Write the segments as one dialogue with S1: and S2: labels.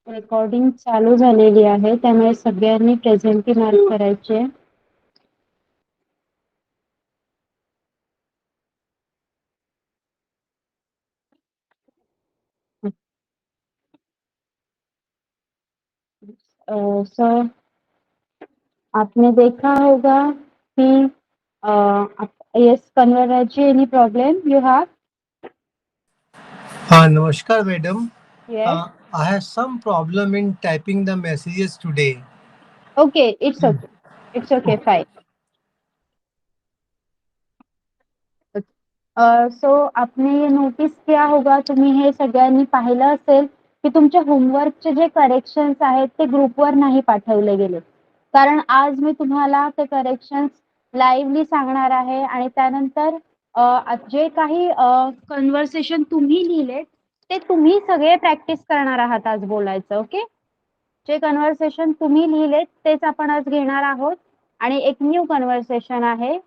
S1: Recording चालू झालेली आहे, त्यामुळे सगळ्यांनी प्रेझेंटी मार्क करायचे. सर, आपने देखा होगा कि यस कन्वर्ट जी any problem you have?
S2: Namaskar, madam.
S1: Yes.
S2: I have some problem in typing the messages today.
S1: Okay, it's okay. It's okay, fine. So आपने ये नोटीस किया होगा, तुम्ही हे सगळ्यांनी पाहिलं असेल की तुमच्या होमवर्कचे जे करेक्शन्स आहेत ते ग्रुपवर नाही पाठवले गेले. कारण आज मी तुम्हाला ते करेक्शन्स लाईव्हली सांगणार आहे आणि त्यानंतर जे काही कन्व्हर्सेशन तुम्ही लिहिले ते तुम्ही सगळे प्रॅक्टिस करणार आहात आज बोलायचं. ओके, जे कन्व्हर्सेशन तुम्ही लिहिलेत तेच आपण आज घेणार आहोत आणि एक न्यू कन्व्हर्सेशन आहे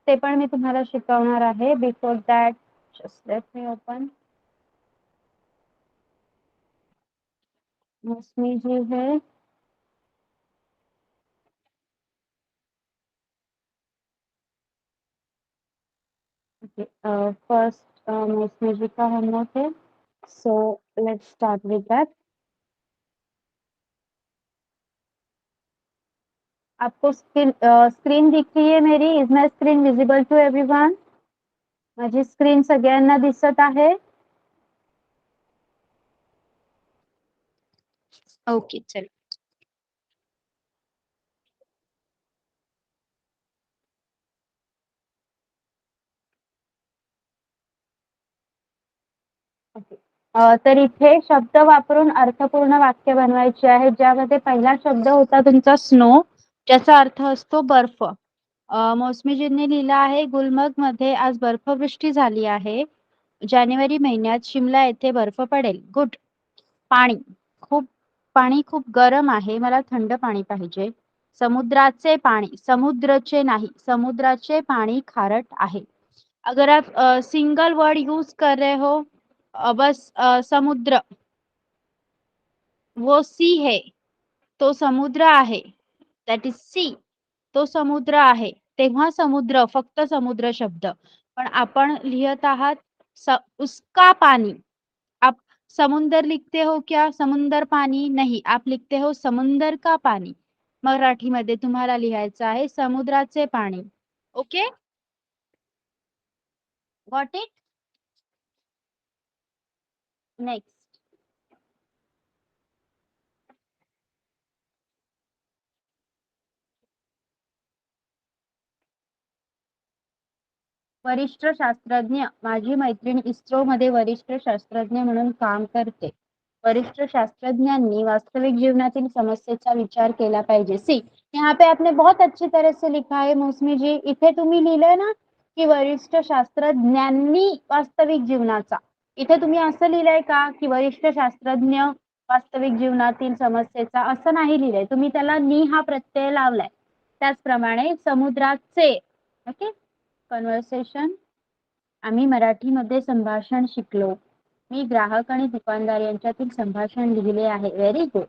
S1: ते पण मी तुम्हाला शिकवणार आहे. Before that just let me open. Mausami ji है, फर्स्ट मौसमी जी का होमवर्क है, so let's start with that. आपको स्क्रीन दिख रही है मेरी? Is my screen visible to everyone? माझी स्क्रीन सगळ्यांना दिसत आहे? ओके, चल. ओके. तर इथे शब्द वापरून अर्थपूर्ण वाक्य बनवायचे आहे, ज्यामध्ये पहिला शब्द होता तुमचा स्नो, ज्याचा अर्थ असतो बर्फ. मौसमीजींनी लिहिलं आहे, गुलमर्गमध्ये आज बर्फवृष्टी झाली आहे. जानेवारी महिन्यात शिमला येथे बर्फ पडेल. गुड. पाणी पाणी खूप गरम आहे, मला थंड पाणी पाहिजे. समुद्राचे पाणी, समुद्रचे नाही, समुद्राचे पाणी खारट आहे. अगर आप सिंगल वर्ड यूज कर रहे हो, बस समुद्र, वो सी है, तो समुद्र आहे, दॅट इज सी, तो समुद्र आहे, तेव्हा समुद्र, फक्त समुद्र शब्द. पण आपण लिहत आहात उसका पानी. आप समुंदर लिखते हो क्या? समुंदर पानी नहीं, आप लिखते हो समुंदर का पानी. मराठीमध्ये तुम्हाला लिहायचं आहे समुद्राचे पाणी. Okay, got it? नेक्स्ट. वरिष्ठ शास्त्रज्ञ, माझी मैत्रीण इस्रो मध्ये वरिष्ठ शास्त्रज्ञ म्हणून काम करते. वरिष्ठ शास्त्रज्ञांनी वास्तविक जीवनातील समस्येचा विचार केला पाहिजे. सी, यहाँ पे आपने बहुत अच्छी तरह से लिखा है मौसमी जी. इथे तुम्ही लिहिलंय ना की वरिष्ठ शास्त्रज्ञांनी वास्तविक जीवनाचा, इथे तुम्ही असं लिहिलंय का की वरिष्ठ शास्त्रज्ञ वास्तविक जीवनातील समस्येचा? असं नाही लिहिलंय तुम्ही, त्याला नी हा प्रत्यय लावलाय. त्याचप्रमाणे समुद्राचे. Okay, conversation. आम्ही मराठीमध्ये संभाषण शिकलो. मी ग्राहक आणि दुकानदार यांच्यातील संभाषण लिहिले आहे. Very good.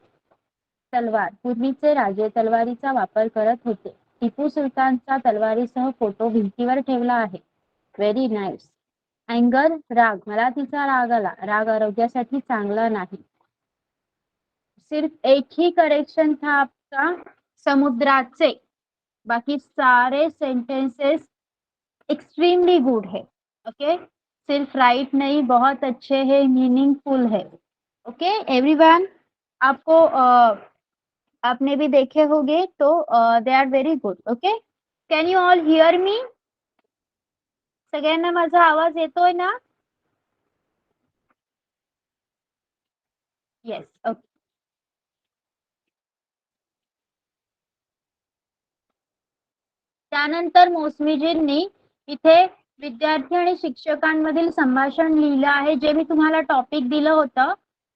S1: तलवार, पूर्वीचे राजे तलवारीचा वापर करत होते. टिपू सुलतानचा तलवारीसह फोटो भिंतीवर ठेवला आहे. Very nice. अँगर, राग, मला तिचा राग आला. राग आरोग्यासाठी चांगला नाही. सिर्फ एक ही करेक्शन था आपका, समुद्राचे. बाकी सारे सेंटेंसेस एक्सट्रीमली गुड है. ओके, सिर्फ राइट नहीं, बहुत अच्छे है, मीनिंगफुल है. ओके एवरीवन, आपको आपने भी देखे होंगे तो they are very good. Okay, can you all hear me? सगळ्यांना माझा आवाज येतोय ना? येस. ओके. त्यानंतर मौसमीजींनी इथे विद्यार्थी आणि शिक्षकांमधील संभाषण लिहिलं आहे, जे मी तुम्हाला टॉपिक दिलं होतं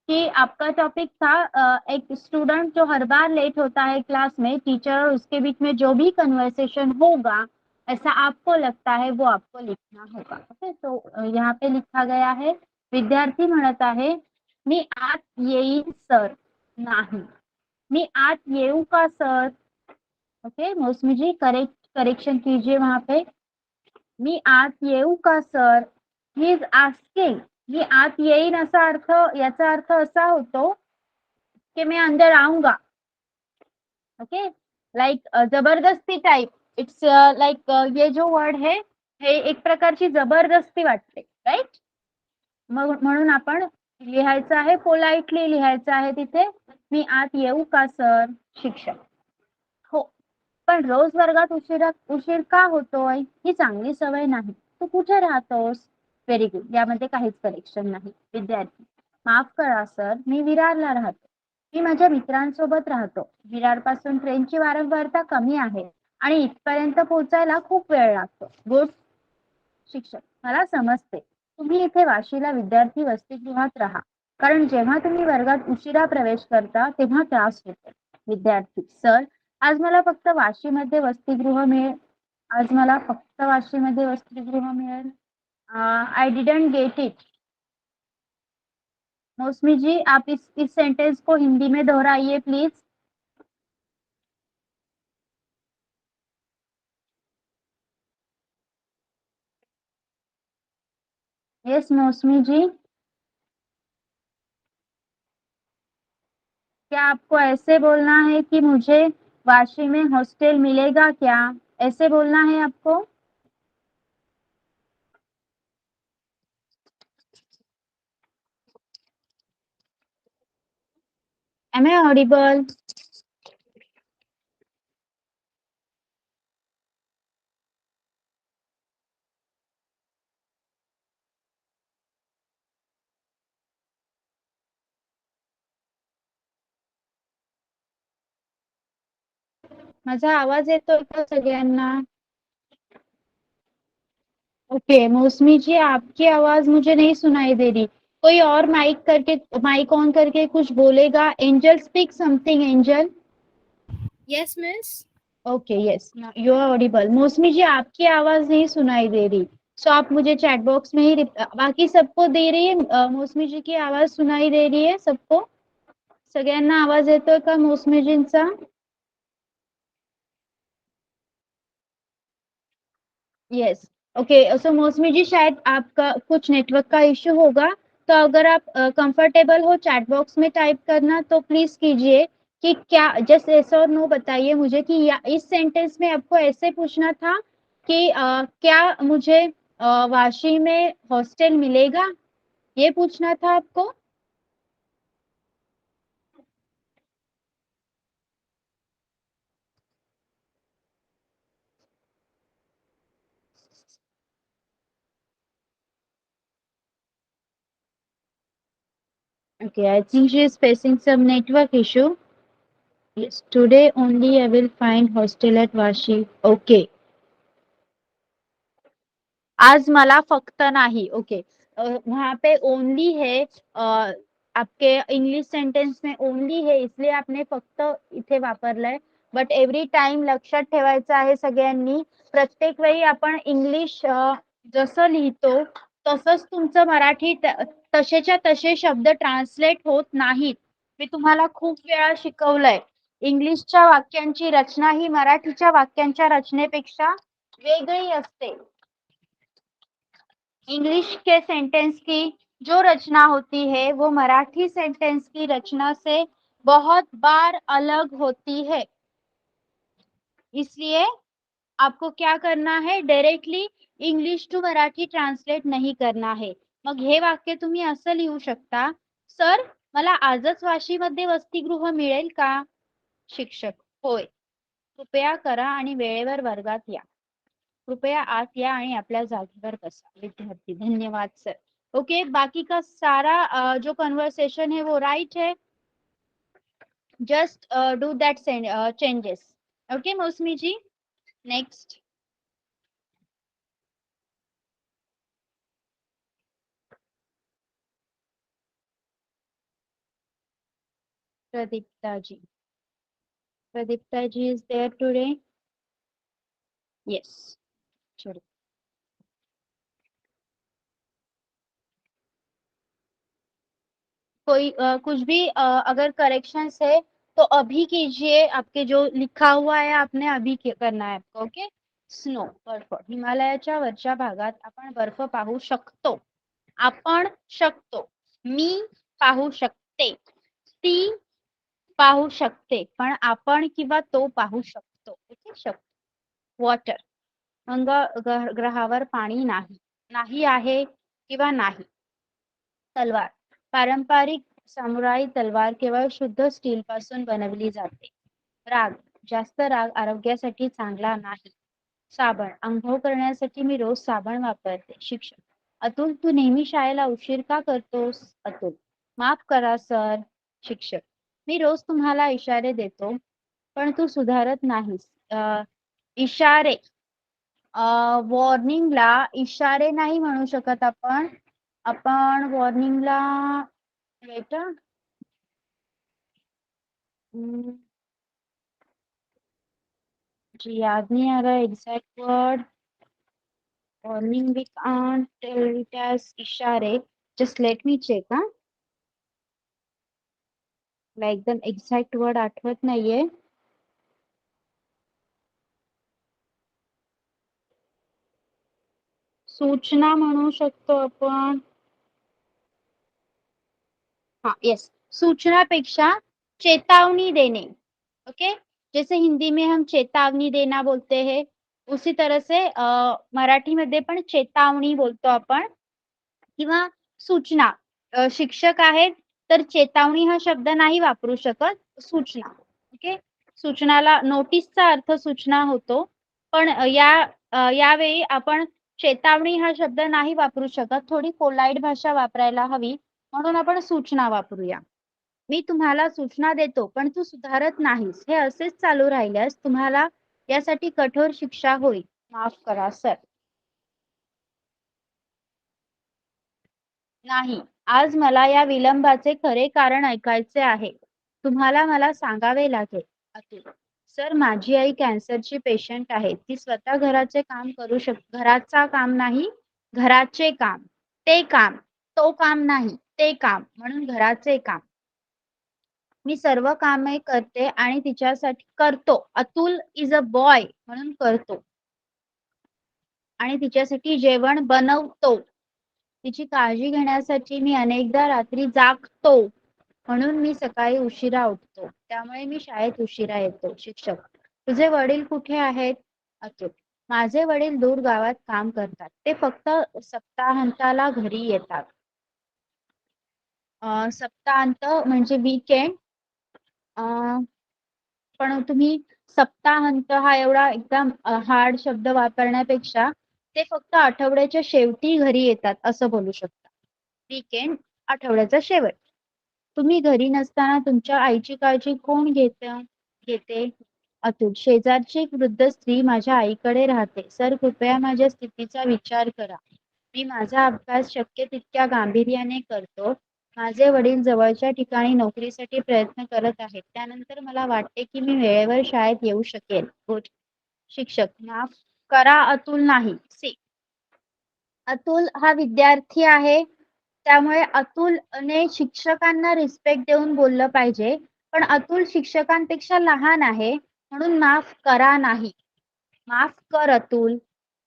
S1: कि आपका टॉपिक था एक स्टूडेंट जो हर बार लेट होता है क्लास में, टीचर और उसके बीच में जो भी कन्वर्सेशन होगा ऐसा आपको लगता है वो आपको लिखना होगा. ओके, तो यहाँ पे लिखा गया है, विद्यार्थी म्हणत आहे, मी आत येईन सर. नाही. मी आत येऊ का सर? ओके मौसमी जी करेक्शन कीजिए वहां पे. मी आत येऊ का सर? He is asking. मी आत येईन असा अर्थ, याचा अर्थ असा होतो कि मैं अंदर आऊंगा. ओके लाइक जबरदस्ती टाइप. इट्स लाइक ये जो वर्ड है हे एक प्रकारची जबरदस्ती वाटते, राईट. मग म्हणून आपण लिहायचं आहे, पोलाइटली लिहायचं आहे तिथे. मी आत येऊ का सर? शिक्षक. हो, पण रोज वर्गात उशीर का होतोय? ही चांगली सवय नाही. तू कुठे राहतोस? Very good. यामध्ये काहीच करेक्शन नाही. विद्यार्थी, माफ करा सर, मी विरारला राहतो. मी माझ्या मित्रांसोबत राहतो. विरारपासून ट्रेनची वारंवारता कमी आहे आणि इथपर्यंत पोहोचायला खूप वेळ लागतो. गुड. शिक्षक, मला समजते. तुम्ही इथे वाशीला विद्यार्थी वसतिगृहात राहा, कारण जेव्हा तुम्ही वर्गात उशिरा प्रवेश करता तेव्हा त्रास होतो. विद्यार्थी, सर, आज मला फक्त वाशीमध्ये वसतिगृह मिळेल. आज मला फक्त वाशीमध्ये वसतिगृह मिळेल. I didn't get it. Mausami ji, आप इस सेंटेंस को हिंदी में दोहराइए प्लीज. यस मौसमी जी. क्या आपको ऐसे बोलना है कि मुझे वाशी में हॉस्टल मिलेगा क्या? ऐसे बोलना है आपको. Am I audible? माझा आवाज येतोय का सगळ्यांना? ओके मौसमी जी, आपकी आवाज मुझे नहीं सुनाई दे रही. कोई और माइक ऑन करके कुछ बोलेगा. Angel speak something. Angel.
S3: Yes, miss.
S1: Okay yes you are audible. Mausami ji, आपकी आवाज नहीं सुनाई दे रही. सो आप मुझे चैट बॉक्स में ही बाकी सबको दे रही है. मौसमी जी की आवाज सुनाई दे रही है सबको? सगळ्यांना आवाज येतोय का मौसमीजींचा? यस. ओके सो मौसमी जी, शायद आपका कुछ नेटवर्क का इश्यू होगा. तो अगर आप कंफर्टेबल हो चैट बॉक्स में टाइप करना तो प्लीज कीजिए कि क्या, जस्ट यस और नो बताइए मुझे कि इस सेंटेंस में आपको ऐसे पूछना था कि क्या मुझे वाशी में हॉस्टल मिलेगा, ये पूछना था आपको. Okay, I think she is facing some network issue. Yes, today only I will find hostel at Vashi. Okay. आज मला फक्त नाही. ओके वहां पे ओनली है. आपके इंग्लिश सेंटेंस में ओनली है, इसलिए आपने फक्त इथे वापरलंय. बट एव्हरी टाइम लक्षात ठेवायचं आहे सगळ्यांनी, प्रत्येक वेळी आपण इंग्लिश जसं लिहितो तसंच तुमचं मराठी तसेच्या तसे शब्द ट्रान्सलेट होत नाहीत. मी तुम्हाला खूप वेळा शिकवलंय. इंग्लिशच्या वाक्यांची रचना ही मराठीच्या वाक्यांच्या रचनेपेक्षा वेगळी असते. इंग्लिश के सेंटेंस की जो रचना होती है वो मराठी सेंटेंस की रचना से बहुत बार अलग होती है. इसलिए आपको क्या करना है, directly English to Marathi translate नहीं करना है. मग हे वाक्य तुम्ही असं लिहू शकता, सर मला आजच वाशीमध्ये वसतिगृह मिळेल का? शिक्षक, होय, कृपया करा आणि वेळेवर वर्गात या. कृपया आत या आणि आपल्या जागेवर बसा. विद्यार्थी, धन्यवाद सर. ओके बाकी का सारा जो कन्वर्सेशन है वो राइट है. Just do that changes. Okay Moushumi ji, next. Pradipta ji. Pradipta ji is there today? Yes. चलो. कोई कुछ भी अगर करेक्शंस है तो अभी कीजिए. आपके जो लिखा हुआ आहे आपने अभी करना आहे आपको. ओके. स्नो, बर्फ. हिमालयाच्या वरच्या भागात आपण बर्फ पाहू शकतो. आपण शकतो. मी पाहू शकते. ती पाहू शकते. पण आपण किंवा तो पाहू शकतो. ओके. शकतो. वॉटर. मंगळ ग्रहावर पाणी नाही. नाही आहे किंवा नाही. तलवार. पारंपरिक सामुराई तलवार केवळ शुद्ध स्टील पासून बनवली जाते. राग. जास्त राग आरोग्यासाठी चांगला नाही. साबण. अंघोळ करण्यासाठी मी रोज साबण वापरते. शिक्षक. अतुल, तू नेहमी शाळेला उशीर का करतोस? अतुल. माफ करा सर. शिक्षक. मी रोज तुम्हाला इशारे देतो पण तू सुधारत नाहीस. इशारे. वॉर्निंगला इशारे नाही म्हणू शकत आपण. आपण वॉर्निंगला बेटा जी याद नहीं आ रहा है exact word. Warning we can't tell it as इशारे. Just let me check. हा, मला एकदम एक्झॅक्ट वर्ड आठवत नाहीये. सूचना म्हणू शकतो आपण. हाँ यस. सूचनापेक्षा चेतावनी देने. ओके. जैसे हिंदी में हम चेतावनी देना बोलते हैं उसी तरह से मराठी मध्ये पण चेतावनी बोलतो आपण किंवा सूचना. शिक्षक आहेत तर चेतावनी हा शब्द नाही वापरू शकत. सूचना. ओके. सूचनाला नोटीसचा अर्थ सूचना होतो पण यावेळी आपण चेतावनी हा शब्द नाही वापरू शकत. थोडी पोलाइट भाषा वापरायला हवी म्हणून आपण सूचना वापरूया. मी तुम्हाला सूचना देतो पण तू सुधारत नाहीस. हे असेच चालू राहिल्यास तुम्हाला यासाठी कठोर शिक्षा होईल. माफ करा सर. नाही. आज मला या विलंबाचे खरे कारण ऐकायचे आहे. तुम्हाला मला सांगावे लागेल. अतुल. सर, माझी आई कॅन्सरची पेशंट आहे. ती स्वतः घराचे काम करू घराचा काम नाही, घराचे काम. ते काम. तो काम नाही, ते काम. म्हणून घराचे काम. मी सर्व कामे करते आणि तिच्यासाठी करतो. अतुल इज अ बॉय म्हणून करतो. आणि तिच्यासाठी जेवण बनवतो. तिची काळजी घेण्यासाठी मी अनेकदा रात्री जागतो म्हणून मी सकाळी उशिरा उठतो. त्यामुळे मी शाळेत उशिरा येतो. शिक्षक. तुझे वडील कुठे आहेत? अतुल. माझे वडील दूर गावात काम करतात. ते फक्त सप्ताहांताला घरी येतात. सप्ताहांत म्हणजे वीकेंड. पण तुम्ही सप्ताहांत हा एवढा एकदम हार्ड शब्द वापरण्यापेक्षा ते फक्त आठवड्याच्या शेवटी घरी येतात असं बोलू शकता. वीकेंड, आठवड्याचा शेवट. तुम्ही घरी नसताना तुमच्या आईची काळजी कोण घेते? अतुल. शेजारची एक वृद्ध स्त्री माझ्या आईकडे राहते. सर, कृपया माझ्या स्थितीचा विचार करा. मी माझा अभ्यास शक्य तितक्या गांभीर्याने करतो. माझे वडील जवळच्या ठिकाणी नोकरीसाठी प्रयत्न करत आहेत. त्यानंतर मला वाटते की मी वेळेवर शाळेत येऊ शकेल. गुड. शिक्षक. माफ करा अतुल नाही. सी. अतुल हा विद्यार्थी आहे त्यामुळे अतुलने शिक्षकांना रिस्पेक्ट देऊन बोललं पाहिजे. पण अतुल शिक्षकांपेक्षा लहान आहे म्हणून माफ करा नाही. माफ कर अतुल.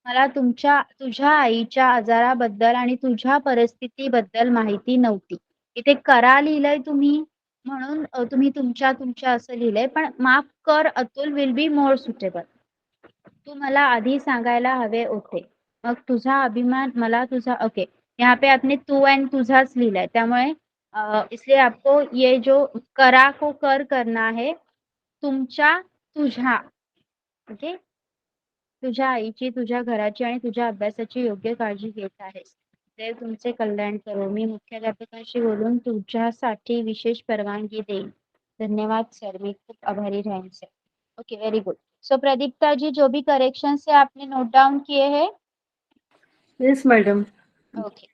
S1: मला तुझ्या आईच्या आजाराबद्दल आणि तुझ्या परिस्थितीबद्दल माहिती नव्हती. इथे करा लिहिलंय तुम्ही म्हणून तुम्ही तुमच्या असं लिहिलंय पण माफ कर Atul will be more suitable. तू मला आधी सांगायला हवे होते. मग तुझा अभिमान मला तुझा. ओके. यहाँ पे आपने तू एंड तुझाच लिहिलाय त्यामुळे इसलिए आपको ये जो करा को कर करना है. तुमच्या तुझ्या. ओके. तुझ्या आईची, तुझ्या घराची आणि तुझ्या अभ्यासाची योग्य काळजी घेत आहेस. देव तुमचे कल्याण करो. मी मुख्याध्यापकांशी बोलून तुझ्यासाठी विशेष परवानगी देईन. धन्यवाद सर. मी खूप आभारी राहीन sir. Okay. Very good. So Pradipta ji, जो भी करेक्शन है आपने नोट डाउन किए हैं?
S4: Yes madam.
S1: ओके.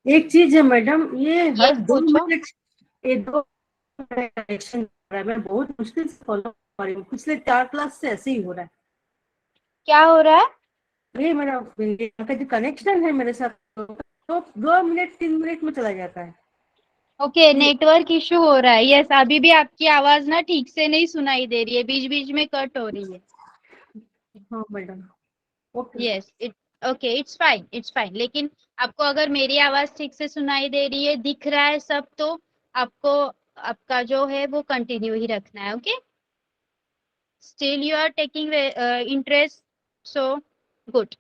S4: एक चीज है मैडम, ये हर
S1: Yes,
S4: 2
S1: पूछो.
S4: मिनट ये 2 करेक्शन हो रहा है. मैं बहुत मुश्किल से फॉलो कर रही हूँ. पिछले 4 क्लास से ऐसे ही हो रहा है.
S1: क्या हो रहा है?
S4: ये मेरा यहाँ का जो कनेक्शन है मेरे साथ तो 2 मिनट 3 मिनट में चला जाता है.
S1: ओके, नेटवर्क इशू हो रहा है। यस, अभी भी आपकी आवाज ना ठीक से नहीं सुनाई दे रही है, बीच बीच में कट हो रही है।
S4: हाँ madam, okay.
S1: Yes, okay, it's fine. लेकिन आपको अगर मेरी आवाज ठीक से सुनाई दे रही है, दिख रहा है सब, तो आपको आपका जो है वो कंटिन्यू ही रखना है। Okay, still you are taking interest, so good.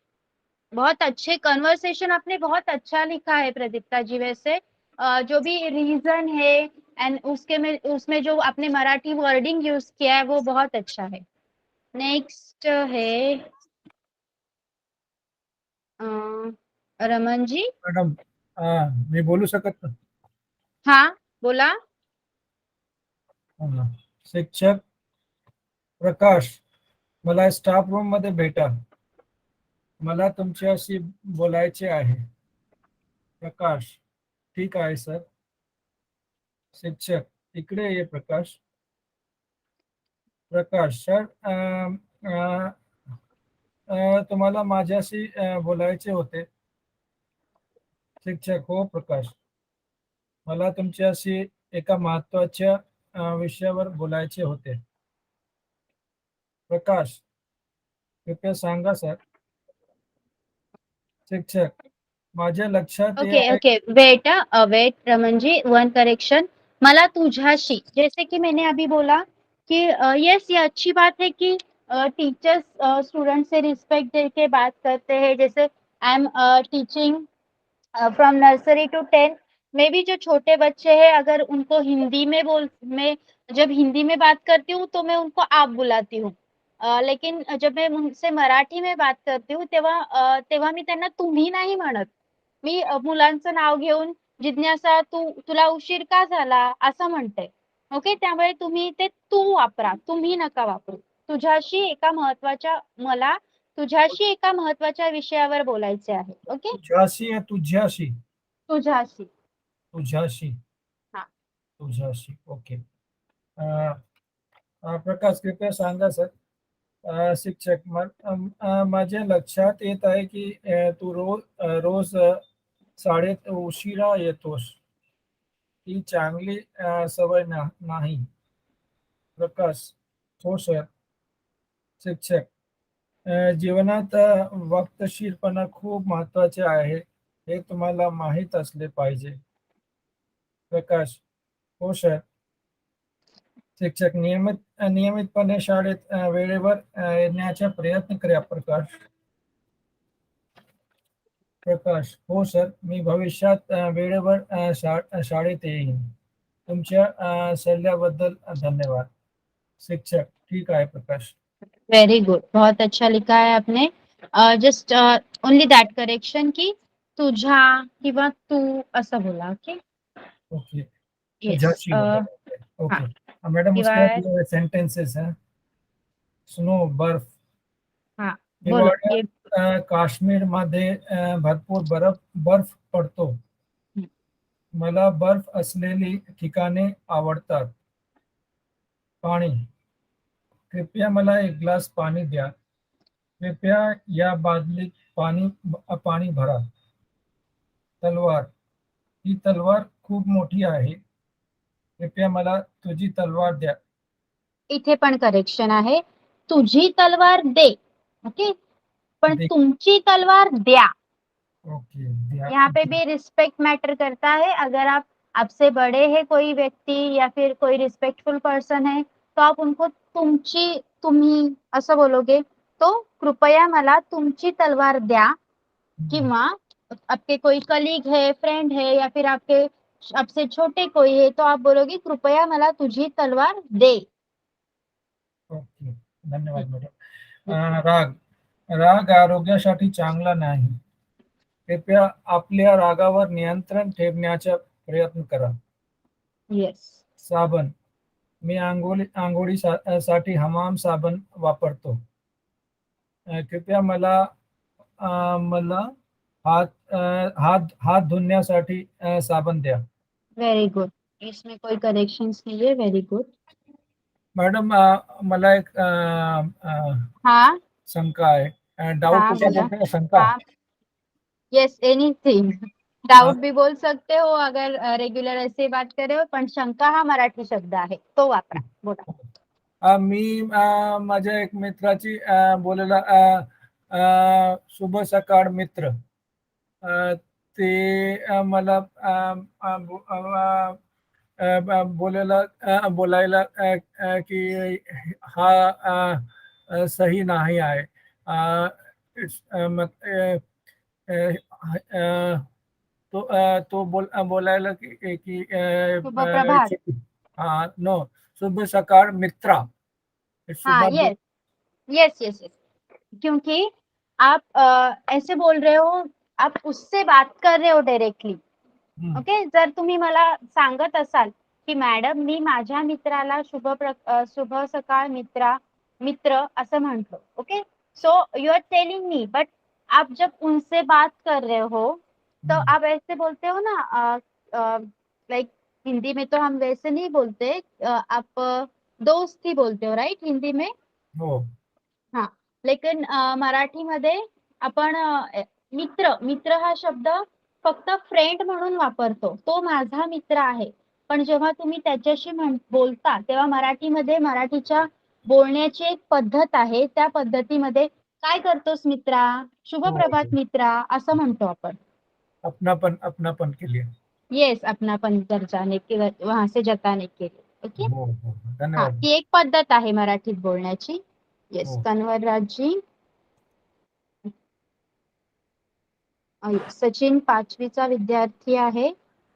S1: बहुत अच्छे कन्वर्सेशन आपने बहुत अच्छा लिखा है प्रदीप्ता जी। वैसे जो भी रीजन है एंड उसमें जो आपने मराठी वर्डिंग यूज किया है वो बहुत अच्छा है। नेक्स्ट है रमन जी।
S5: मॅडम मी बोलू शकत
S1: हाँ, बोला।
S5: शिक्षक प्रकाश, मला स्टाफ रूम मध्ये भेटा, मला तुमच्याशी बोलायचे आहे. प्रकाश, ठीक आहे सर. शिक्षक, इकडे ये प्रकाश. प्रकाश सर, तुम्हाला माझ्याशी बोलायचे होते. शिक्षक, हो प्रकाश, मला तुमच्याशी एका महत्त्वाच्या विषयावर बोलायचे होते. प्रकाश, कृपया सांगा सर. शिक्षक, माझ्या लक्षात
S1: okay okay, wait wait Raman ji, one correction. मला तुझाशी, जैसे कि मैंने अभी बोला कि यस, ये अच्छी बात है कि टीचर्स स्टूडेंट से रिस्पेक्ट दे के बात करते हैं। जैसे I am teaching from nursery to 10th में भी जो छोटे बच्चे हैं, अगर उनको हिंदी में मैं जब हिंदी में बात करती हूँ तो मैं उनको आप बुलाती हूँ। लेकिन जब मैं उनसे मराठी में बात करती हूँ तेव्हा मी त्यांना तुम्ही नाही म्हणत। मी मुलांचं नाव घेऊन जिज्ञासा, तुला उशीर का झाला असं म्हणते। ओके, त्यामुळे तुम्ही ते तू वापरा, तुम्ही नका वापरू। मला तुझ्याशी एका महत्त्वाच्या विषयावर बोलायचे आहे। ओके,
S5: तुझ्याशी आहे, तुझ्याशी,
S1: तुझ्याशी।
S5: तुझ्याशी,
S1: हा,
S5: तुझ्याशी. ओके. प्रकाश, कृपया सांगा सर. शिक्षक, माझ्या लक्षात येत आहे की तू रोज शाळेत उशिरा येतोस. ही चांगली सवय नाही. प्रकाश, हो सर. शिक्षक, जीवनात वक्तशीरपणा खूप महत्वाचे आहे, हे तुम्हाला माहीत असले पाहिजे. प्रकाश, हो सर. शिक्षक, नियमितपणे शाळेत वेळेवर येण्याचा प्रयत्न करा. प्रकाश. प्रकाश, हो सर, मी भविष्यात वेळेवर शाळेत येईन. तुमच्या सल्ल्याबद्दल धन्यवाद. शिक्षक, ठीक आहे प्रकाश.
S1: वेरी गुड, बहुत अच्छा लिखा है आपने। जस्ट ओनली दैट करेक्शन की तुझा किंवा तू असं बोला। ओके,
S5: ओके,
S1: यस,
S5: तुझ्याशी बोला.
S1: हाँ,
S5: ओके मैडम, उसके
S1: दीवार,
S5: बाद सेंटेंसेस हैं. स्नो, बर्फ.
S1: हाँ, बोलो
S5: हिवाळ्यात
S1: ये।
S5: काश्मीर मध्ये भरपूर बर्फ पडतो. मला बर्फ असलेली ठिकाणे आवडतात. पाणी, कृपया मला एक ग्लास पाणी द्या. कृपया या बादलीत पाणी भरा. तलवार, ही तलवार खूप मोठी आहे. कृपया मला तुझी तलवार द्या.
S1: इथे पण करेक्शन आहे, तुझी तलवार दे। ओके, पण
S5: दे.
S1: तुमची तलवार द्या।
S5: ओके, द्या.
S1: यहाँ पे भी रिस्पेक्ट मैटर करता है। अगर आप आपसे बड़े हैं कोई व्यक्ति या फिर कोई रिस्पेक्टफुल पर्सन है, तो आप उनको तुम्ही असं बोलोगे। तो कृपया मला तुमची तलवार द्या, किंवा आपके कोई कलीग है, फ्रेंड है, या फिर आपसे छोटे कोई है, तो आप बोलोगे कृपया मला तुझी तलवार दे।
S5: ओके, धन्यवाद मॅडम. राग, राग आरोग्यासाठी चांगला नाही. कृपया आपल्या रागावर नियंत्रण ठेवण्याचा प्रयत्न करा.
S1: यस,
S5: साबण, मी आंघोळीसाठी हमाम साबण वापरतो. कृपया मला हात धुण्यासाठी साबण द्या.
S1: वेरी गुड, इसमें कोई करेक्शंस नहीं है। Very good.
S5: मॅडम, मला एक
S1: हाँ
S5: शंका आहे. डाऊट
S1: हाँ,
S5: पूछा
S1: बोला।
S5: सकते हैं? शंका.
S1: हाँ, यस, एनीथिंग। डाउट भी बोल सकते हो अगर रेग्युलर ऐसे बात करे हो, पण शंका हा मराठी शब्द आहे, तो वापरा. बोला.
S5: मी माझ्या एक मित्राची बोलायला शुभ सकाळ मित्र ते मला बोलायला की हा सही नाही आहे. तो बोलायला की
S1: शुभ प्रभात.
S5: नो शुभ सकाळ मित्रा.
S1: हाँ, यस यस यस यस, क्योंकि आप ऐसे बोल रहे हो, आप उससे बात कर रहे हो डायरेक्टली. ओके, जर तुम्ही मला सांगत असाल की मॅडम मी माझ्या मित्राला शुभ सकाळ मित्र असं म्हटलो. Okay, so you are telling me, but आप जब उनसे बात कर रहे हो तो आप ऐसे बोलते हो ना, लाइक हिंदी में तो हम वैसे नहीं बोलते, आप दोस्त ही बोलते हो राइट हिंदी में.
S5: हो.
S1: हाँ, लेकिन मराठीमध्ये आपण मित्र हा शब्द फक्त फ्रेंड म्हणून वापरतो. तो माझा मित्र आहे. पण जेव्हा तुम्ही त्याच्याशी बोलता तेव्हा मराठीच्या बोलण्याची एक पद्धत आहे. त्या पद्धतीमध्ये काय करतोस मित्रा, शुभ प्रभात मित्रा असं म्हणतो आपण.
S5: अपनापन के लिए.
S1: येस, अपनापन दर्जाने किंवा वहां से जताने के लिए. ओके,
S5: हो,
S1: हाँ,
S5: धन्यवाद.
S1: ती एक पद्धत आहे मराठीत बोलण्याची. येस,
S5: हो.
S1: कन्वरराजजी. सचिन 5वीचा विद्यार्थी आहे.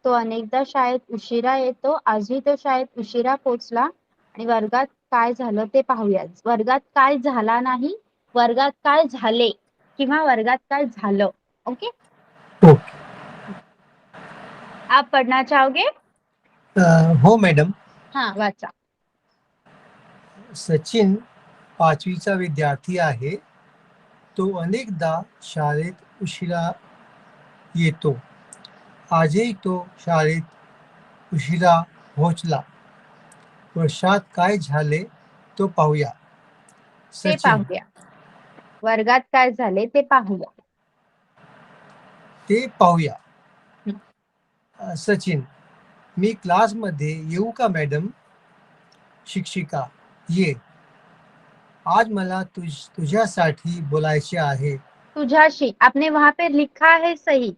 S1: तो अनेकदा शाळेत उशिरा येतो. आजही तो शाळेत उशिरा पोहोचला आणि वर्गात काय झालं ते पाहूया. वर्गात काय झाला नाही, वर्गात काय झाले किंवा वर्गात काय झालं. Okay,
S2: okay.
S1: आप पढ़ना चाहोगे?
S2: हो मॅडम.
S1: हाँ, वाचा.
S2: सचिन 5वीचा विद्यार्थी आहे. तो अनेकदा शाळेत उशिरा येतो. आजही तो शाळेत उशिरा पोहोचला. वर्षात काय झाले तो पाहूया.
S1: ते पाहूया. वर्गात काय झाले ते पाहूया.
S2: ते पाहूया. सचिन, मी क्लासमध्ये येऊ का मॅडम? शिक्षिका, ये. आज मला तुझ्यासाठी बोलायचे आहे.
S1: तुझाशी, आपने वहां पे लिखा है सही,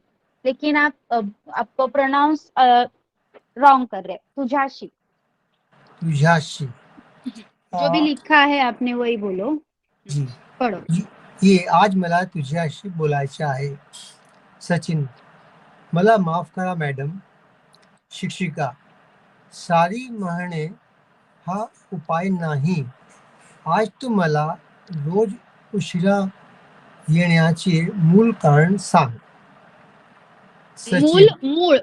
S1: लेकिन आपको प्रोनाउंस रॉन्ग कर रहे हैं. तुझाशी,
S2: तुझ्याशी.
S1: जो भी लिखा है आपने वही बोलो.
S2: जी.
S1: पढ़ो.
S2: ये आज मला तुझ्याशी बोलायचे आहे. सचिन, मला माफ करा मॅडम. शिक्षिका, सारी म्हणणे हा उपाय नाही. आज तू मला रोज उशिरा येण्याचे मूळ कारण सांग.
S1: मूळ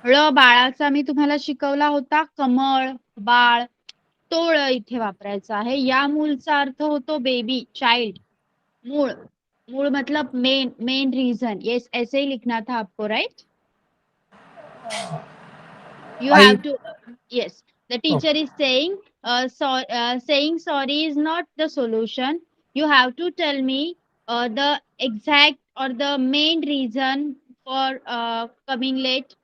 S1: ळ बाळाचा मी तुम्हाला शिकवला होता. कमळ, बाळ, तो ळ इथे वापरायचा आहे. या मूळचा अर्थ होतो बेबी, चाइल्ड. मूळ मतलब मेन रीजन. यस, ऐसे ही लिखना था आपको, right? You have to, yes, the teacher is saying saying sorry is not the solution. You have to tell me the exact or the main reason for coming late.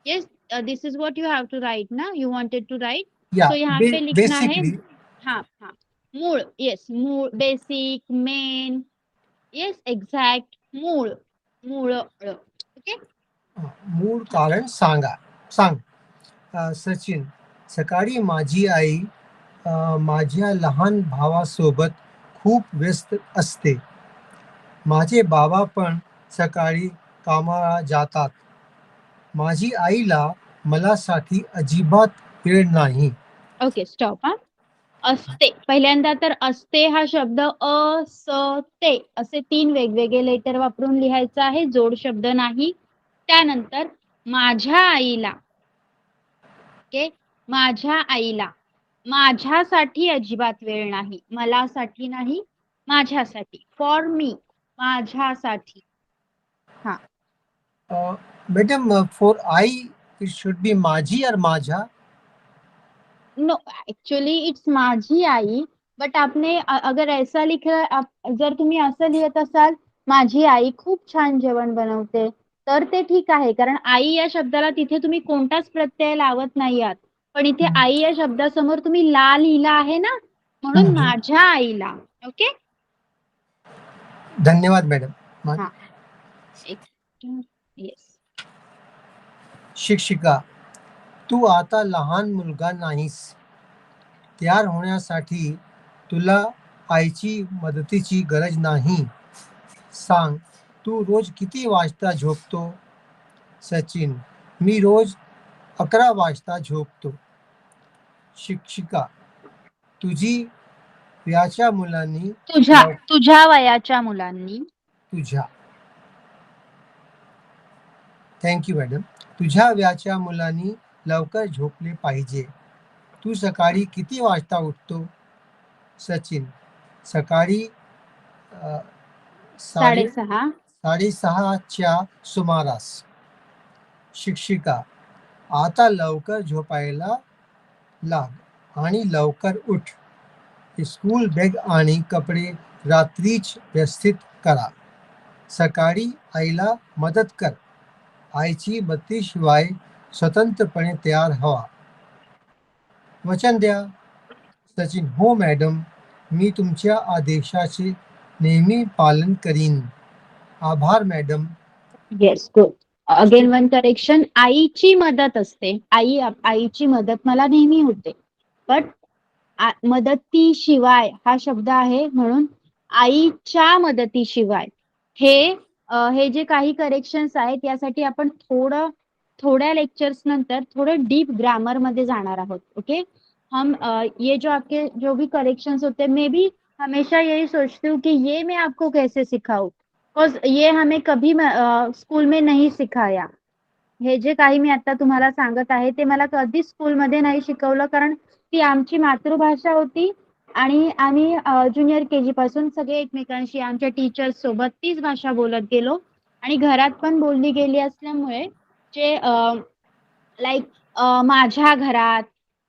S1: Yes, this is what you have to write ना. You wanted to write. So यहाँ पे लिखना है.
S2: Basically
S1: हाँ, मूळ. yes, मूळ, basic, main. yes, exact, मूळ. Okay.
S2: मूळ कारण सांग. सचिन, सकाळी माझी आई माझ्या लहान भावासोबत खूप व्यस्त असते. माझे बाबा पण सकाळी कामाला जातात. माझी आईला मलासाठी अजिबात वेळ नाही.
S1: Okay, stop. असते, पहिल्यांदा तर असते हा शब्द असते असे 3 वेगवेगळे लेटर वापरून लिहायचा आहे. जोड शब्द नाही. त्यानंतर माझ्या आईला, ओके, माझ्या आईला माझ्यासाठी अजिबात वेळ नाही. मलासाठी नाही, माझ्यासाठी. फॉर मी, माझ्यासाठी.
S2: Madam, for I it should be माझी और माझा.
S1: नो, एक्चुअली इट्स माझी आई. बट आपने अगर ऐसा लिखा, जर तुम्ही असं लिहत असाल, माझी आई खूप छान जेवण बनवते, तर ते ठीक आहे, कारण आई या शब्दाला तिथे तुम्ही कोणताच प्रत्यय लावत नाही आहात. पण इथे आई या शब्दासमोर तुम्ही ला लिहिला आहे ना, म्हणून माझ्या आईला. ओके.
S2: धन्यवाद मॅडम.
S1: हा. येस.
S2: शिक्षिका, तू आता लहान मुलगा नाहीस. तयार होण्यासाठी तुला आईची मदतीची गरज नाही. सांग, तू रोज किती वाजता झोपतो? सचिन, मी रोज 11 वाजता झोपतो. शिक्षिका, तुझी वयाच्या मुलांनी
S1: तुझ्या वयाच्या मुलांनी
S2: तुझ्या थँक्यू मॅडम. तुझ्या वयाच्या मुलांनी लवकर झोपले पाहिजे. तू सकाळी किती वाजता उठतो? सचिन, सकाळी
S1: 6:30.
S2: 6:30च्या सुमारास. शिक्षिका, आता लवकर झोपायला लाग आणि लवकर उठ. स्कूल बॅग आणि कपडे रात्रीच व्यवस्थित करा. सकाळी आईला मदत कर. आईची मदतीशिवाय स्वतंत्रपणे तयार हवा. वचन द्या. सचिन, हो मॅडम, मी तुमच्या आदेशाचे नेहमी पालन करीन. आभार madam.
S1: Yes, good. Again one correction. आईची मदत असते. आईची मदत मला नेहमी होते. बट मदतीशिवाय हा शब्द आहे, म्हणून आईच्या मदतीशिवाय. हे जे काही करेक्शन्स आहेत यासाठी आपण थोड्या लेक्चर्स नंतर थोडं डीप ग्रामर मध्ये जाणार आहोत. ओके. हम ये जो आपके जो भी करेक्शंस होते हैं, मैं भी हमेशा यही सोचती हूँ कि ये मैं आपको कैसे सिखाऊं, बिकॉज ये हमें कभी स्कूल में नहीं सिखाया. हे जे काही मी आता तुम्हाला सांगत आहे ते मला कधीच स्कूलमध्ये नाही शिकवलं, कारण ती आमची मातृभाषा होती आणि आम्ही ज्युनियर केजी पासून सगळे एकमेकांशी आमच्या टीचर्स सोबत तीच भाषा बोलत गेलो आणि घरात पण बोलली गेली असल्यामुळे जे लाईक माझ्या घरात,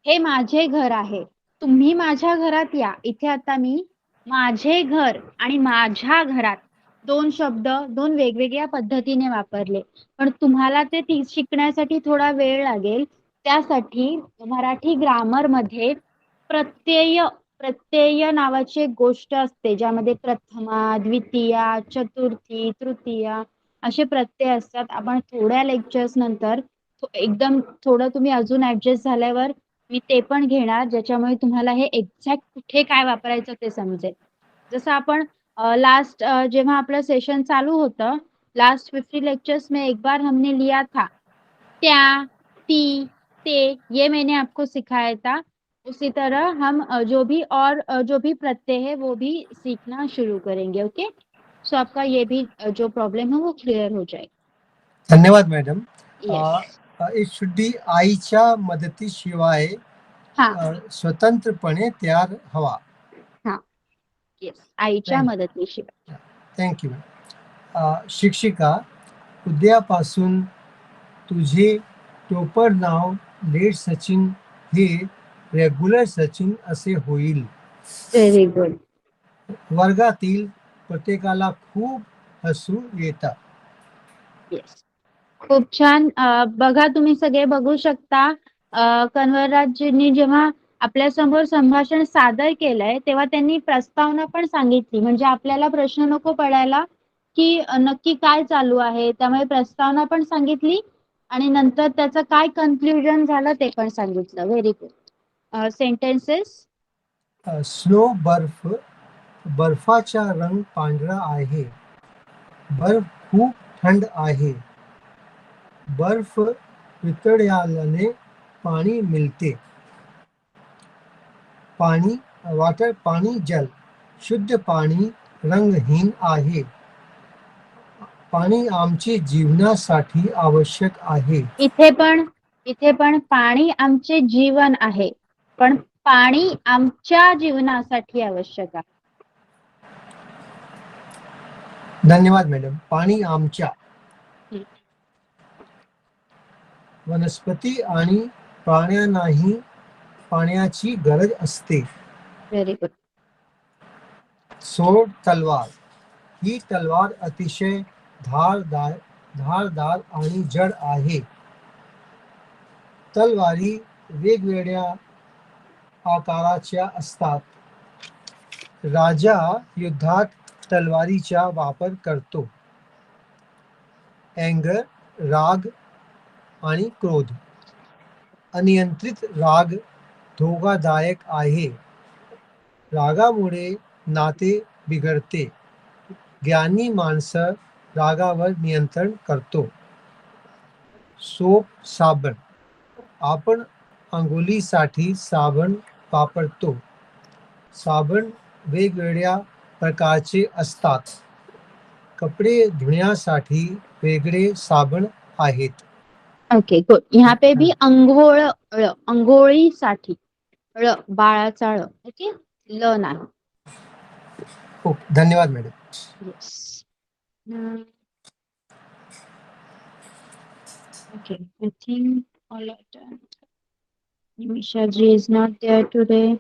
S1: हे माझे घर आहे, तुम्ही माझ्या घरात या. इथे आता मी माझे घर आणि माझ्या घरात दोन शब्द दोन वेगवेगळ्या पद्धतीने वापरले, पण तुम्हाला ते शिकण्यासाठी थोडा वेळ लागेल. त्यासाठी मराठी ग्रामर मध्ये प्रत्यय नावाची एक गोष्ट असते, ज्यामध्ये प्रथमा, द्वितीया, चतुर्थी, तृतीया असे प्रत्यय असतात. आपण थोड्या लेक्चर्स नंतर एकदम थोडं तुम्ही अजून ऍडजस्ट झाल्यावर मी ते पण घेणार, ज्याच्यामुळे तुम्हाला हे एक्झॅक्ट कुठे काय वापरायचं ते समजेल. जसं आपण लास्ट जेव्हा आपलं सेशन चालू होतं, लास्ट 50 लेक्चर्स में एक बार हमने लिया था त्या, ती, ते, ये मैंने आपको सिखाया था. उसी तरह हम जो भी प्रत्यय है वो भी सीखना शुरू करेंगे. ओके. सो आपका ये भी जो प्रॉब्लम है वो क्लियर हो जाएगा.
S2: धन्यवाद madam.
S1: Yes.
S2: It should be आईच्या मदतीशिवाय स्वतंत्रपणे तयार हवा.
S1: येस, आईच्या
S2: Thank-
S1: मदतीशिवाय.
S2: थँक्यू. शिक्षिका, उद्यापासून तुझे टोपर नाव लेट सचिन हे रेग्युलर सचिन असे होईल.
S1: Very good.
S2: वर्गातील प्रत्येकाला खूप हसू येतं.
S1: येस, खूप छान. बघा, तुम्ही सगळे बघू शकता, कन्वरराजजींनी जेव्हा आपल्या समोर संभाषण सादर केलंय तेव्हा त्यांनी प्रस्तावना पण सांगितली, म्हणजे आपल्याला प्रश्न नको पडायला की नक्की काय चालू आहे. त्यामुळे प्रस्तावना पण सांगितली आणि नंतर त्याचं काय कन्क्ल्युजन झालं ते पण सांगितलं. Very good. सेंटेन्सेस.
S2: स्नो बर्फाचा रंग पांढरा आहे. बर्फ खूप थंड आहे. बर्फ वितळल्याने पाणी मिळते. पाणी जल शुद्ध पाणी रंगहीन आहे. पाणी आमचे जीवनासाठी आवश्यक आहे.
S1: इथे पण पाणी आमचे जीवन आहे, पण पाणी आमच्या जीवनासाठी आवश्यक आहे.
S2: धन्यवाद मॅडम. पाणी आमच्या. वनस्पती आणि प्राण्यांनाही पाण्याची गरज असते.
S1: Very good.
S2: सोड तलवार. ही तलवार अतिशय धारदार धारदार आणि जड आहे. तलवारी वेगवेगळ्या आकाराच्या असतात. राजा युद्धात तलवारीचा वापर करतो. अँगर राग आणि क्रोध. अनियंत्रित राग धोकादायक आहे. रागामुळे नाते बिघडते. ज्ञानी माणसं रागावर नियंत्रण करतो. सोप साबण. आपण अंघोळीसाठी साबण वापरतो. साबण वेगवेगळ्या प्रकारचे असतात. कपडे धुण्यासाठी वेगळे साबण आहेत.
S1: Okay good. यहाँ पे भी अंघोळ अंघोळीसाठी ळ बाळाचा ळ. ओके, ल नाही.
S2: हो, धन्यवाद madam.
S1: Yes. Okay, I think all are done. Nimisha ji is not there today.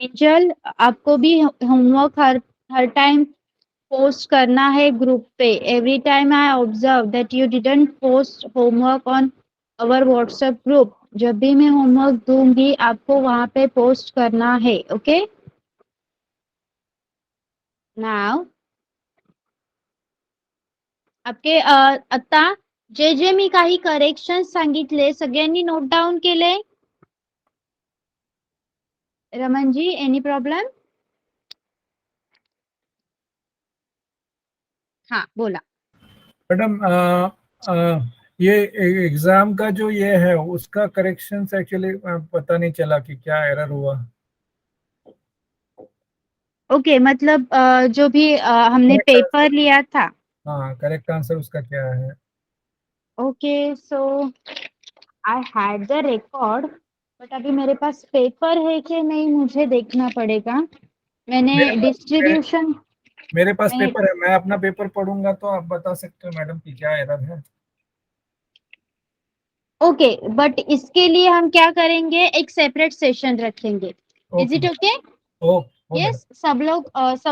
S1: Angel, आपको भी होमवर्क हर टाइम पोस्ट करना है group pay. Every time I observe that you didn't post homework on our WhatsApp group. जब भी मैं homework दूंगी आपको वहां पे पोस्ट करना है. ओके, नाउ आपके आता जे जे मी काही करेक्शन सांगितले सगळ्यांनी नोट डाउन केले. रमनजी, एनी प्रॉब्लेम? हाँ बोला.
S5: मैडम ये एग्जाम का जो ये है उसका करेक्शंस एक्चुअली पता नहीं चला कि क्या एरर हुआ.
S1: ओके, मतलब जो भी हमने
S5: Correct
S1: पेपर लिया था.
S5: हाँ, करेक्ट आंसर उसका क्या है?
S1: Okay, so I had the record, but अभी मेरे पास पेपर है कि नहीं मुझे देखना पड़ेगा. मैंने डिस्ट्रीब्यूशन
S5: मेरे पास पेपर है, मैं अपना पेपर पढ़ूंगा तो आप बता सकते हो मैडम कि क्या एरर है.
S1: ओके, बट इसके लिए हम क्या करेंगे, एक सेपरेट सेशन रखेंगे. Is it okay? यस, सब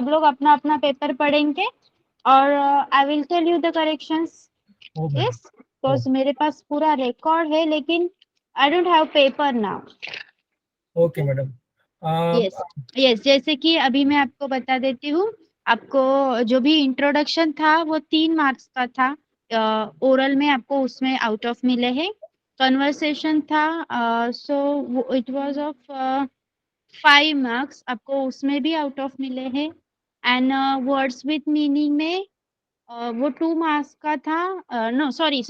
S1: लोग अपना अपना पेपर पढ़ेंगे और I will tell you the corrections. Yes, because मेरे पास पूरा रिकॉर्ड है लेकिन I don't have paper now.
S5: Okay madam.
S1: Yes yes, जैसे कि अभी मैं आपको बता देती हूँ. आपको जो भी इंट्रोडक्शन था वो 3 मार्क्स का था. ओरल में आपको उसमें आउट ऑफ मिले हैं. कन्वर्सेशन था सो इट वाज ऑफ 5 मार्क्स, आपको उसमें भी आउट ऑफ मिले हैं. एंड वर्ड्स विथ मीनिंग में वो 2 मार्क्स का था. नो सॉरी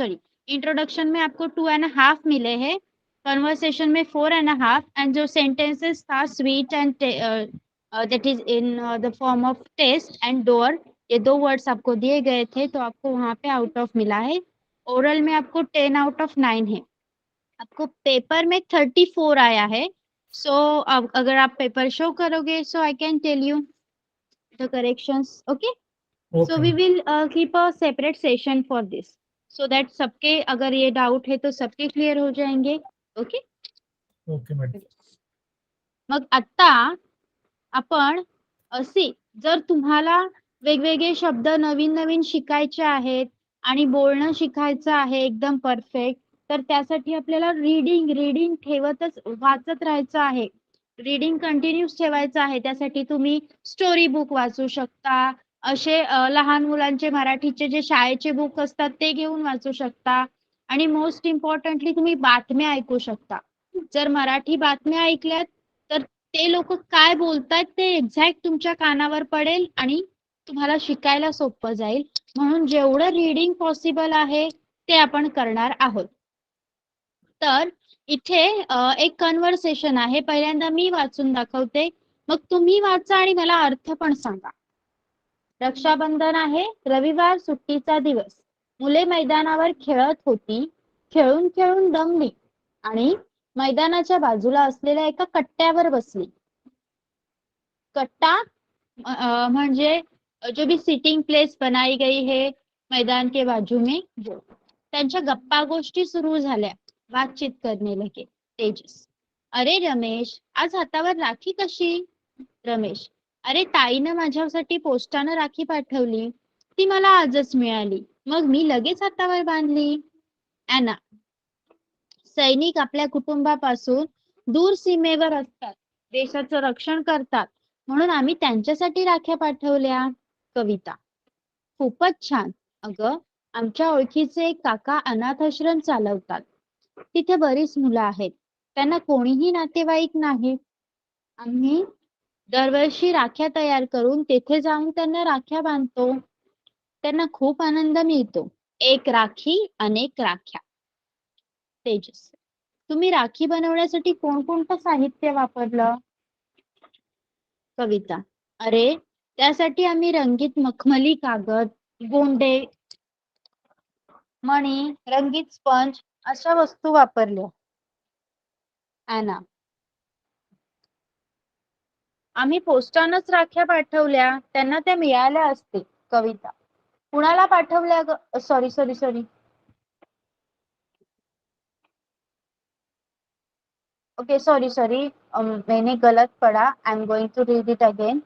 S1: इंट्रोडक्शन में आपको 2.5 मिले हैं. कन्वर्सेशन में 4.5. एंड जो सेंटेंसेस था sweet and that is in the form of test and door, ये 2 वर्ड्स आपको दिए गए थे तो आपको वहां पे आउट ऑफ मिला है. ओरल में आपको 10 आउट ऑफ 9 है. आपको पेपर में 34 आया है. सो अब अगर आप पेपर शो करोगे so I can tell you the corrections. Okay, so we will keep a separate session for this so that सबके अगर ये डाउट है तो सबके क्लियर हो जाएंगे. Okay
S5: okay madam.
S1: मग आता आपण असे, जर तुम्हाला वेगवेगळे शब्द नवीन नवीन शिकायचे आहेत आणि बोलणं शिकायचं आहे एकदम परफेक्ट, तर त्यासाठी आपल्याला रीडिंग ठेवतच वाचत राहायचं आहे. रीडिंग कंटिन्यूस ठेवायचं आहे. त्यासाठी तुम्ही स्टोरी बुक वाचू शकता. असे लहान मुलांचे मराठीचे जे शाळेचे बुक असतात ते घेऊन वाचू शकता. आणि मोस्ट इम्पॉर्टंटली तुम्ही बातम्या ऐकू शकता. जर मराठी बातम्या ऐकल्यात तर ते लोक काय बोलतात ते एक्झॅक्ट तुमच्या कानावर पडेल आणि तुम्हाला शिकायला सोपं जाईल. म्हणून जेवढं रीडिंग पॉसिबल आहे ते आपण करणार आहोत. तर इथे एक कन्व्हर्सेशन आहे. पहिल्यांदा मी वाचून दाखवते, मग तुम्ही वाचा आणि मला अर्थ पण सांगा. रक्षाबंधन आहे. रविवार सुट्टीचा दिवस. मुले मैदानावर खेळत होती. खेळून खेळून दमली आणि मैदानाच्या बाजूला असलेल्या एका कट्ट्यावर बसली. कट्टा म्हणजे जो भी सिटिंग प्लेस बनाई गई है मैदान के बाजू में वो. त्यांच्या गप्पा गोष्टी सुरू झाल्या. बातचीत करने लगे. तेजस. अरे रमेश, आज हातावर राखी कशी? रमेश. अरे ताईनं माझ्यासाठी पोस्टानं राखी पाठवली. ती मला आजच मिळाली. मग मी लगेच हातावर बांधली. ॲना. सैनिक आपल्या कुटुंबापासून दूर सीमेवर असतात. देशाचं रक्षण करतात. म्हणून आम्ही त्यांच्यासाठी राख्या पाठवल्या. कविता. खूपच छान. अगं, आमच्या ओळखीचे एक काका अनाथ आश्रम चालवतात. तिथे बरीच मुलं आहेत. त्यांना कोणीही नातेवाईक नाहीत. आम्ही दरवर्षी राख्या तयार करून तेथे जाऊन त्यांना राख्या बांधतो. त्यांना खूप आनंद मिळतो. एक राखी अनेक राख्या. तेजस. तुम्ही राखी बनवण्यासाठी कोणकोणतं साहित्य वापरलं? कविता. अरे, त्यासाठी आम्ही रंगीत मखमली कागद, गोंडे, मणी, रंगीत स्पंज अशा वस्तू वापरल्या. ॲना. आम्ही पोस्टानच राख्या पाठवल्या. त्यांना त्या मिळाल्या असतील. कविता. कुणाला पाठवल्या ग? सॉरी. Okay, sorry. मैंने गलत पढ़ा. I am going to read it again.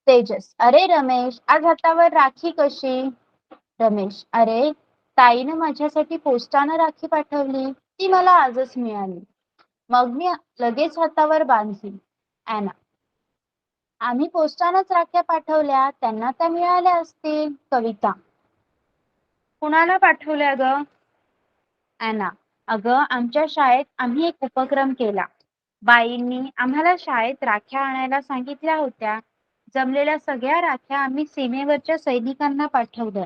S1: Tejas. अरे रमेश, आज हातावर राखी कशी? रमेश. अरे, ताईनं माझ्यासाठी पोस्टानं राखी पाठवली. ती मला आजच मिळाली. मग मी लगेच हातावर बांधली. ॲना. आम्ही पोस्टानच राख्या पाठवल्या. त्यांना त्या मिळाल्या असतील. कविता. कुणाला पाठवल्या ग? ॲना. अगं, आमच्या शाळेत आम्ही एक उपक्रम केला. बाईंनी आम्हाला शाळेत राख्या आणायला सांगितल्या होत्या. जमलेल्या सगळ्या राख्या आम्ही सीमेवरच्या सैनिकांना पाठवल्या.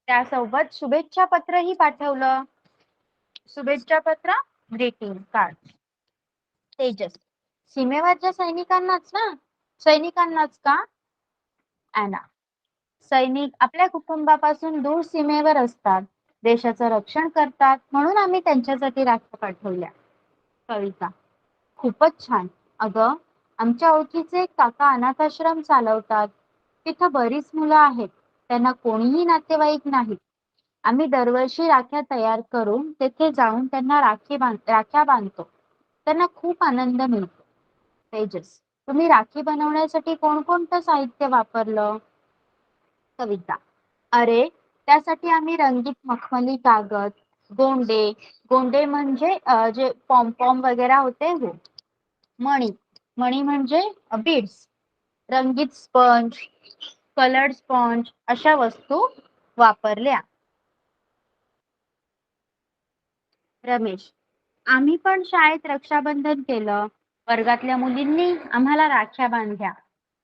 S1: त्यासोबत शुभेच्छा पत्रही पाठवलं. शुभेच्छा पत्र, ग्रीटिंग कार्ड. तेजस. सीमेवरच्या सैनिकांनाच का? ॲना. सैनिक आपल्या कुटुंबापासून दूर सीमेवर असतात. देशाचं रक्षण करतात. म्हणून आम्ही त्यांच्यासाठी राख्या पाठवल्या. कविता. खूपच छान. अगं, आमच्या ओळखीचे एक काका अनाथ आश्रम चालवतात. तिथं बरीच मुलं आहेत. त्यांना कोणीही नातेवाईक नाहीत. आम्ही दरवर्षी राख्या तयार करून तेथे जाऊन त्यांना राख्या बांधतो. त्यांना खूप आनंद मिळतो. तेजस. तुम्ही राखी बनवण्यासाठी कोणकोणतं साहित्य वापरलं? कविता. अरे, त्यासाठी आम्ही रंगीत मखमली कागद, गोंडे म्हणजे जे पॉम वगैरे होते हो, मणी म्हणजे बीड्स, रंगीत स्पंज, कलर्ड स्पंज अशा वस्तू वापरल्या. रमेश. आम्ही पण शाळेत रक्षाबंधन केलं. वर्गातल्या मुलींनी आम्हाला राख्या बांधल्या.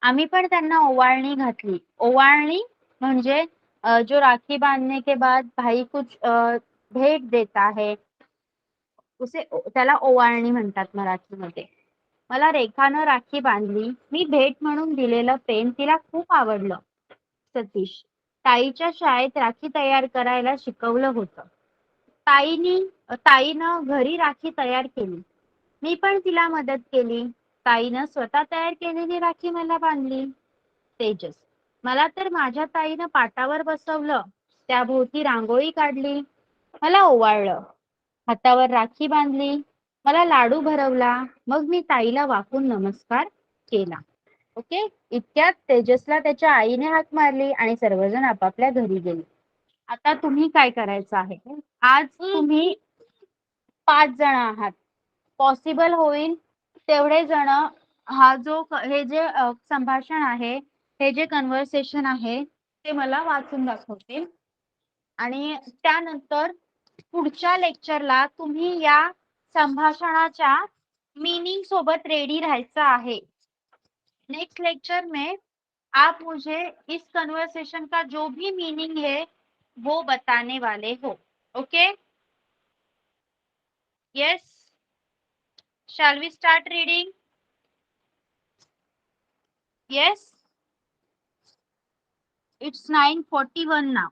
S1: आम्ही पण त्यांना ओवाळणी घातली. ओवाळणी म्हणजे जो राखी बांधने के बाद भाई कुछ भेट देता है, त्याला ओवाळणी म्हणतात मराठीमध्ये. मला रेखानं राखी बांधली. मी भेट म्हणून दिलेलं पेन तिला खूप आवडलं. सतीश. ताईच्या शाळेत राखी तयार करायला शिकवलं होतं. ताईनं घरी राखी तयार केली. मी पण तिला मदत केली. ताईनं स्वतः तयार केलेली राखी मला बांधली. तेजस. मला तर माझ्या ताईनं पाटावर बसवलं. त्याभोवती रांगोळी काढली. मला ओवाळलं. हातावर राखी बांधली. मला लाडू भरवला. मग मी ताईला वाकून नमस्कार केला. ओके. इतक्यात तेजसला त्याच्या आईने हाक मारली आणि सर्वजण आपापल्या घरी गेले. आता तुम्ही काय करायचं आहे? आज तुम्ही 5 जण आहात. पॉसिबल होईल तेवढे जण हे जे संभाषण आहे, हे जे कन्व्हर्सेशन आहे ते मला वाचून दाखवतील. आणि त्यानंतर पुढच्या लेक्चरला तुम्ही या संभाषणाच्या मीनिंग सोबत रेडी राहायचं आहे. नेक्स्ट लेक्चर में आप मुझे इस कन्वर्सेशन का जो भी मीनिंग है वो बताने वाले हो. Okay? Yes. Shall we start reading? Yes. It's 9:41 now.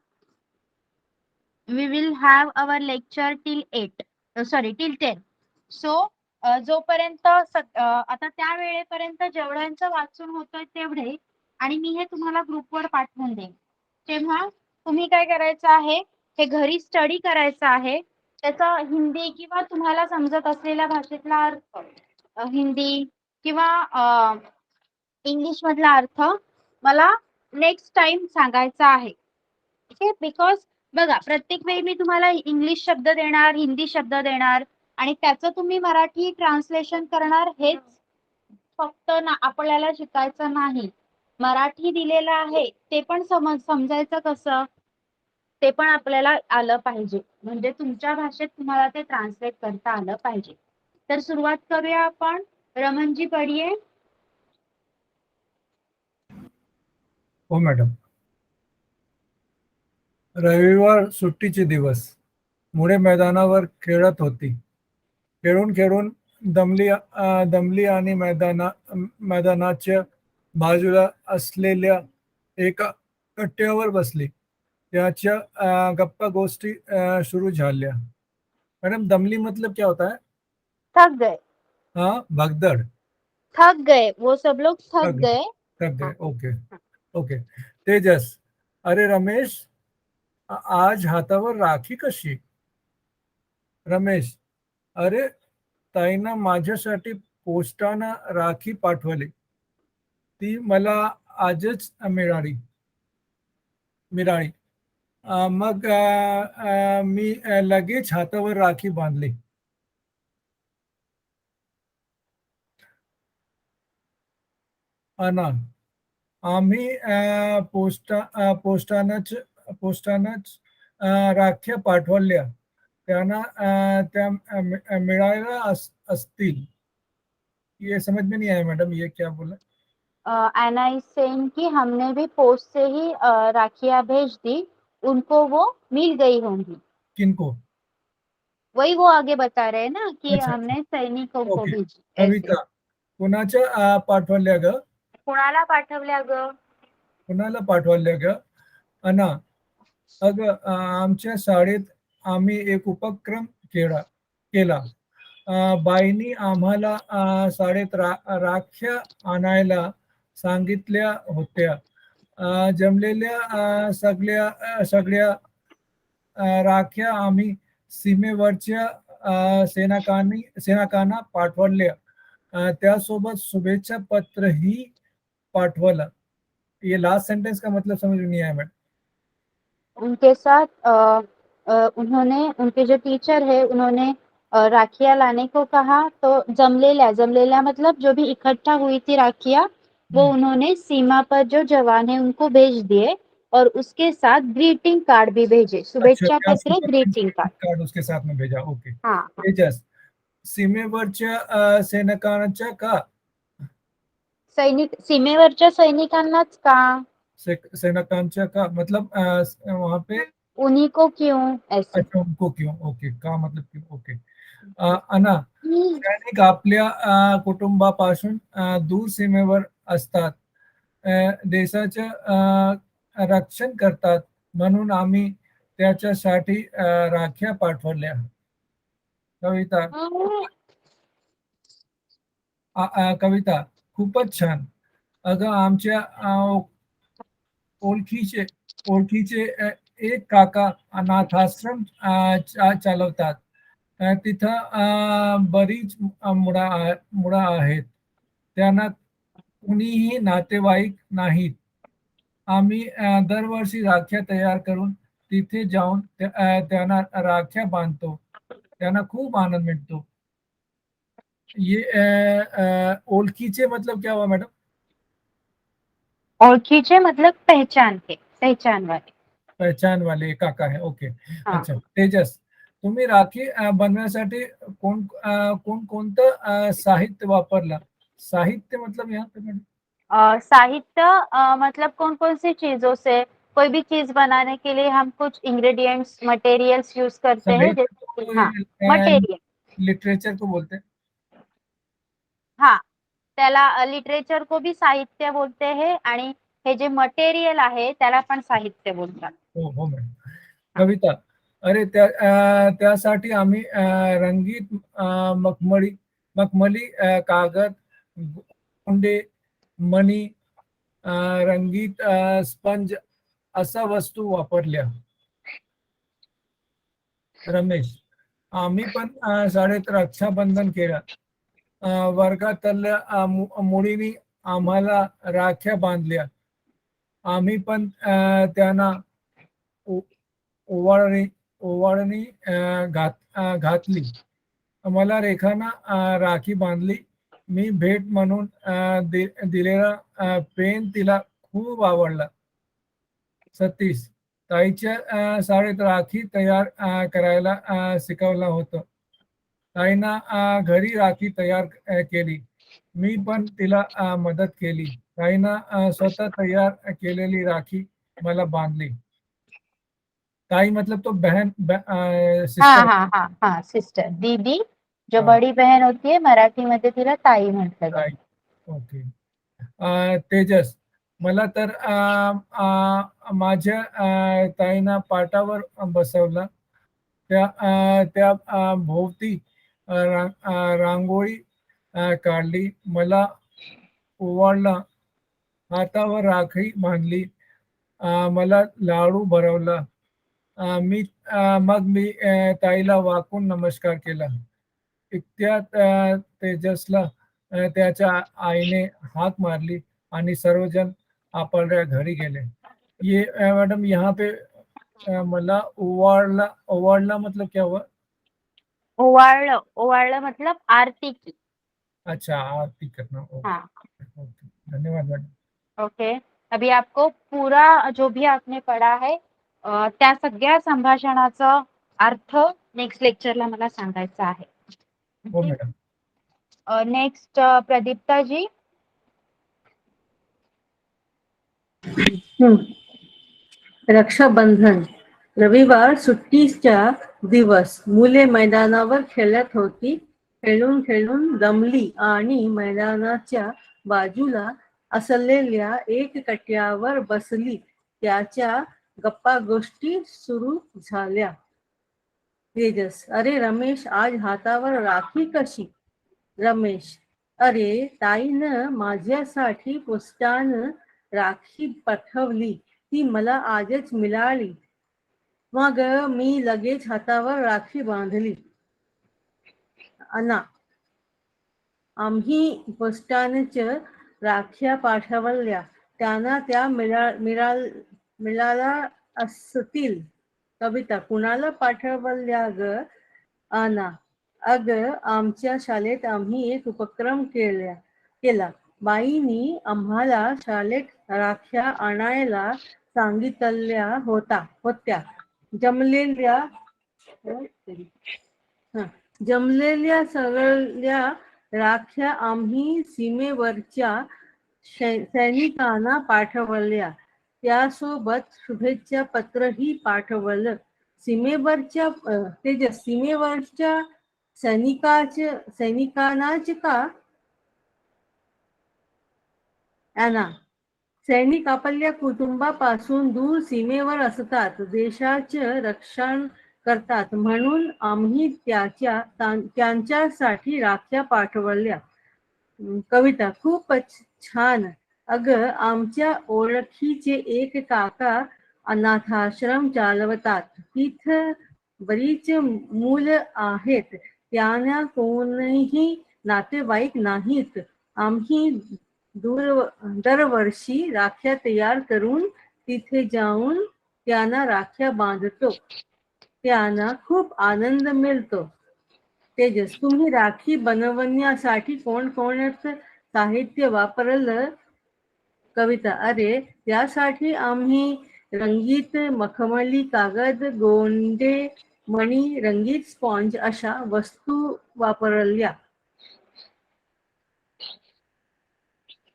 S1: We will have our lecture till 8. Till 10. So, जोपर्यंत आता त्या वेळेपर्यंत जेवढ्यांचं वाचून होतंय तेवढे आणि मी हे तुम्हाला ग्रुपवर पाठवून देईन. तेव्हा तुम्ही काय करायचं आहे, हे घरी स्टडी करायचं आहे. त्याचा हिंदी किंवा तुम्हाला समजत असलेल्या भाषेतला अर्थ, हिंदी किंवा इंग्लिश मधला अर्थ मला नेक्स्ट टाइम सांगायचा आहे. ठीक आहे, बिकॉज बघा प्रत्येक वेळी मी तुम्हाला इंग्लिश शब्द देणार, हिंदी शब्द देणार आणि त्याचं तुम्ही मराठी ट्रान्सलेशन करणार, हेच फक्त ना आपल्याला शिकायचं नाही. मराठी दिलेलं आहे ते पण समजायचं कसं, ते पण आपल्याला आलं पाहिजे. म्हणजे तुमच्या भाषेत तुम्हाला ते ट्रान्सलेट करता आलं पाहिजे. तर सुरुवात करूया आपण. रमणजी पढिये.
S5: हो मॅडम. रविवार सुट्टीचे दिवस. मुळे मैदानावर खेळत होती. खेळून खेळून दमली आणि मैदानाच्या बाजूला असलेल्या एका कट्ट्यावर बसली. त्याच्या गप्पा गोष्टी शुरू झाल्या. मैडम, दमली मतलब क्या होता है?
S1: थक गए.
S5: हाँ, भगदड़.
S1: थक गए, वो सब लोग थक
S5: थक
S1: गए.
S5: थक गए. Okay okay. तेजस, अरे रमेश, आज हातावर राखी कशी? रमेश, अरे ताईनं माझ्यासाठी पोस्टानं राखी पाठवली. ती मला आजच मिळाली. मग मी लगेच हातावर राखी बांधली. अना, आम्ही पोस्टानच राख्या पाठवल्या. त्यांना त्या मिळायला असतील. ये समझ में नहीं आया मैडम, ये क्या बोला?
S1: एना इज सेइंग कि हमने भी पोस्ट से ही राखियां भेज दी, उनको वो मिल गई होंगी.
S5: किनको?
S1: वही वो आगे बता रहे हैं ना कि
S5: अच्छा,
S1: हमने सैनिकों को
S5: ओके.
S1: भेजी. ऐसे.
S5: कविता, कुणाच्या पाठवल्या ग?
S1: कुणाला पाठवल्या ग?
S5: कुणाला पाठवल्या ग? अना, अगं आमच्या शाळेत आम्ही एक उपक्रम केला. बाईंनी आम्हाला शाळेत राख्या आणायला सांगितल्या होत्या. जमलेल्या सगळ्या राख्या आम्ही सीमेवरच्या सैनिकांना पाठवल्या. त्यासोबत शुभेच्छा पत्रही पाठवलं. ये लास्ट सेंटेंस का मतलब समझ में नहीं आया मैडम.
S1: उनके साथ उन्होंने, उनके जो टीचर है उन्होंने राखियां लाने को कहा. तो जमलेल्या मतलब जो भी इकट्ठा हुई थी राखियां, वो उन्होंने सीमा पर जो जवान है उनको भेज दिए और उसके साथ ग्रीटिंग कार्ड भी भेजे. शुभेच्छा पत्र, ग्रीटिंग कार्ड.
S5: उसके साथ में भेजा. ओके.
S1: हाँ.
S5: तेजस, सीमेवरच्या सैनिकांच्या का?
S1: सीमेवरच्या सैनिकांनाच का?
S5: सैनिकांच्या का मतलब वहां पे
S1: उन्हीं को क्यों ऐसे?
S5: अच्छा, उनको क्यों? ओके, का मतलब क्यों? ओके. अना, सैनिक आपल्या कुटुंबापासून दूर सीमेवर असतात. देशाचं रक्षण करतात, म्हणून आम्ही त्याच्यासाठी राख्या पाठवल्या. कविता, कविता, खूपच छान. अगं आमच्या ओळखीचे एक काका अनाथाश्रम चालवतात. तिथं बरीच मुलं आहेत. त्यांना कुणीही नातेवाईक नाहीत. आम्ही दरवर्षी राख्या तयार करून तिथे जाऊन त्यांना राख्या बांधतो. त्यांना खूप आनंद मिळतो. ये ओळखीचे मतलब क्या हुआ मैडम?
S1: ओळखीचे मतलब पहचान के, पहचान वाले.
S5: पहचान वाले काका है. ओके.
S1: हाँ.
S5: अच्छा. तेजस, तुम्ही राखी बनवण्यासाठी कोणतं साहित्य वापरला? साहित्य मतलब यहाँ पे मैडम?
S1: साहित्य मतलब कौन कौन सी चीजों से, कोई भी चीज बनाने के लिए हम कुछ इंग्रेडिएंट्स, मटेरियल्स यूज करते हैं. जैसे कि हाँ, मटेरियल.
S5: लिटरेचर को बोलते हैं.
S1: हाँ, त्याला लिटरेचर को भी साहित्य बोलते हैं आणि हे जे मटेरियल आहे त्याला पण साहित्य बोलतात.
S5: हो मॅडम. कविता, अरे त्यासाठी आम्ही रंगीत मखमली कागद, गोंडे, मणी रंगीत स्पंज अशा वस्तू वापरल्या. रमेश, आम्ही पण शाळेत रक्षाबंधन केलं. वर्गातल्या मुलींनी आम्हाला राख्या बांधल्या. आम्ही पण त्यांना ओवाळणी ओवाळणी घातली. मला रेखाना राखी बांधली. मी भेट म्हणून दिलेला पेन तिला खूप आवडला. सतीश, ताईच्या शाळेत राखी तयार करायला शिकवलं होतं. ताईनं घरी राखी तयार केली. मी पण तिला मदत केली. ताईनं स्वतः तयार केलेली राखी मला बांधली. ताई मतलब तो बहन
S1: हाँ
S5: सिस्टर.
S1: हाँ हाँ हाँ सिस्टर दीदी जो
S5: हाँ.
S1: बड़ी बहन होती है मराठीमध्ये तिला ताई म्हटलं
S5: ताई.
S1: जातं.
S5: ओके. तेजस, मला तर माझ्या ताईना पाटावर बसवलं. त्या भोवती रांगोळी काढली. मला ओवाळला. हातावर राखी बांधली. मला लाडू भरवला. मग मी ताईला वाकून नमस्कार केला. इतक्यात तेजसला त्याच्या आईने हाक मारली आणि सर्वजण आपल्या घरी गेले. ये मैडम यहाँ पे मला ओवाळला मतलब क्या हुआ?
S1: ओवाळलं ओवाळलं मतलब आरती की.
S5: अच्छा, आरती करना. ओके.
S1: हाँ
S5: ओके, धन्यवाद मैडम.
S1: ओके. अभी आपको पूरा जो भी आपने पढ़ा है त्या सगळ्या संभाषणाचा अर्थ नेक्स्ट लेक्चरला मला सांगायचा आहे.
S5: हो मॅडम.
S1: नेक्स्ट प्रदीप्ता जी.
S4: रक्षाबंधन. रविवार सुट्टीचा दिवस. मुले मैदानावर खेळत होती. खेळून खेळून दमली आणि मैदानाच्या बाजूला असलेल्या एक कट्ट्यावर बसली. त्याच्या गप्पा गोष्टी सुरू झाल्या. तेजस, अरे रमेश, आज हातावर राखी कशी? रमेश, अरे ताईनं माझ्यासाठी पोस्टानं राखी पाठवली. ती मला आजच मिळाली. मग मी लगेच हातावर राखी बांधली. अना, आम्ही पोस्टानच राख्या पाठवल्या. त्यांना त्या मिळाल्या असतील. कविता, कुणाला पाठवल्या ग? अना, अग आमच्या शाळेत आम्ही एक उपक्रम केला. बाईंनी आम्हाला शाळेत राख्या आणायला सांगितल्या होत्या. जमलेल्या सगळ्या राख्या आम्ही सीमेवरच्या सैनिकांना पाठवल्या. त्यासोबत शुभेच्छा पत्रही पाठवलं. सीमेवरच्या सैनिकांनाच का? अना, सैनिक आपल्या कुटुंबापासून दूर सीमेवर असतात. देशाचे रक्षण करतात. म्हणून आम्ही त्यांच्यासाठी राख्या पाठवल्या. कविता, खूपच छान. अगं आमच्या ओळखीचे एक काका अनाथाश्रम चालवतात. तिथं बरीच मुलं आहेत. त्यांना कोणीही नातेवाईक नाहीत. आम्ही दरवर्षी राख्या तयार करून तिथे जाऊन त्यांना राख्या बांधतो. त्यांना खूप आनंद मिळतो. तेजस, तुम्ही राखी बनवण्यासाठी कोणकोणतं साहित्य वापरलं? कविता, अरे त्यासाठी आम्ही रंगीत मखमली कागद, गोंडे, मणी, रंगीत स्पॉन्ज अशा वस्तू वापरल्या.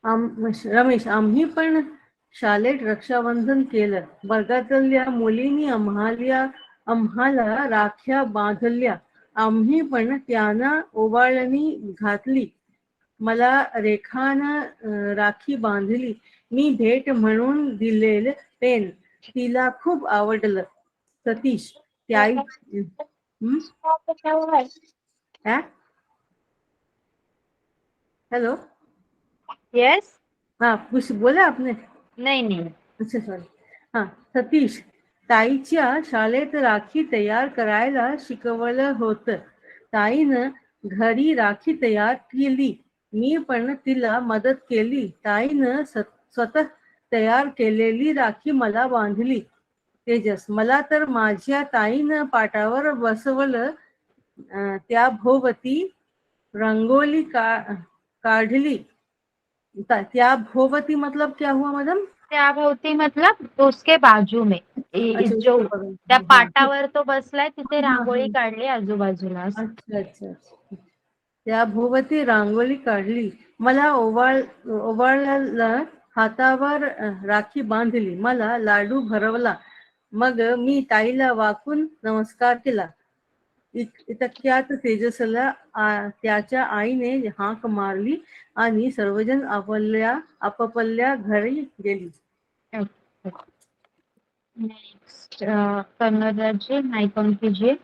S4: रमेश, आम्ही पण शाळेत रक्षाबंधन केलं. वर्गातल्या मुलींनी आम्हाला राख्या बांधल्या. आम्ही पण त्यांना ओवाळणी घातली. मला रेखानं राखी बांधली. मी भेट म्हणून दिलेलं पेन तिला खूप आवडलं. सतीश, त्याई हॅलो.
S1: येस.
S4: हाँ कुछ बोला आपने?
S1: नहीं नहीं.
S4: अच्छा सॉरी. हा सतीश, ताईच्या शाळेत राखी तयार करायला शिकवलं होतं. ताईनं घरी राखी तयार केली. मी पण तिला मदत केली. ताईनं स्वतः तयार केलेली राखी मला बांधली. तेजस, मला तर माझ्या ताईनं पाटावर बसवलं. त्या भोवती रंगोली काढली. त्या भोवती मतलब क्या हुआ मॅडम?
S1: त्याभोवती मतलब उसके बाजू में
S4: अच्छा,
S1: जो
S4: उसके बगल में.
S1: त्या
S4: हाँ,
S1: पाटावर तो बसलाय तिथे
S4: हाँ,
S1: रांगोळी
S4: हाँ.
S1: काढली आजूबाजूला.
S4: अच्छा अच्छा अच्छा. त्या भोवती रांगोळी काढली. मला ओवाळला. हातावर राखी बांधली. मला लाडू भरवला. मग मी ताईला वाकून नमस्कार केला. इतक्यात तेजसला त्याच्या आईने हाक मारली आणि सर्वजण आपापल्या घरी गेली.
S1: Next Kannada ji mike on कीजिए.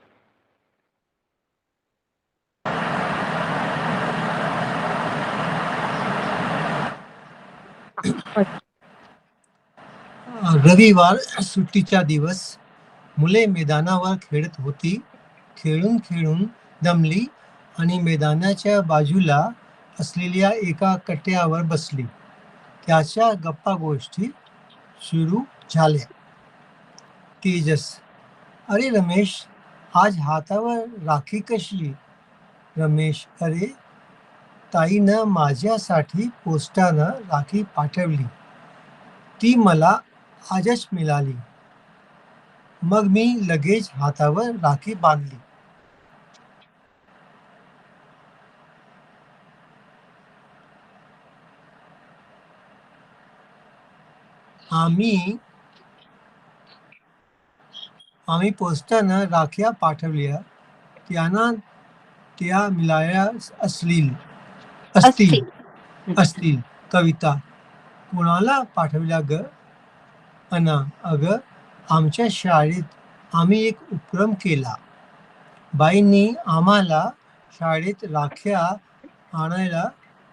S2: रविवार सुट्टीचा दिवस. मुले मैदानावर खेळत होती. खेळून खेळून दमली आणि मैदानाच्या बाजूला असलेल्या एका कट्ट्यावर बसली. त्याच्या गप्पा गोष्टी सुरू झाल्या. तेजस, अरे रमेश, आज हातावर राखी कशी? रमेश, अरे ताईनं माझ्यासाठी पोस्टानं राखी पाठवली. ती मला आजच मिळाली. मग मी लगेच हातावर राखी बांधली. आम्ही पोस्टानं राख्या पाठवल्या. त्यांना त्या मिळाल्या असतील. कविता, कोणाला पाठवल्या ग? अना, अगं आमच्या शाळेत आम्ही एक उपक्रम केला. बाईंनी आम्हाला शाळेत राख्या आणायला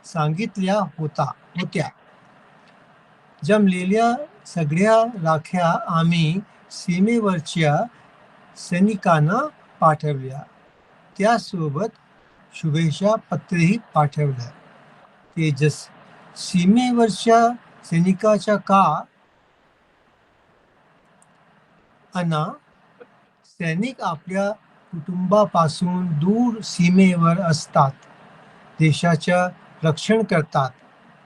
S2: सांगितल्या होत्या. जमलेल्या सगळ्या राख्या आम्ही सीमेवरच्या सैनिकांना पाठवल्या. त्यासोबत शुभेच्छा पत्रही पाठवलं. तेजस, सीमेवरच्या सैनिकाच्या का? अना, सैनिक आपल्या कुटुंबापासून दूर सीमेवर असतात. देशाचं रक्षण करतात.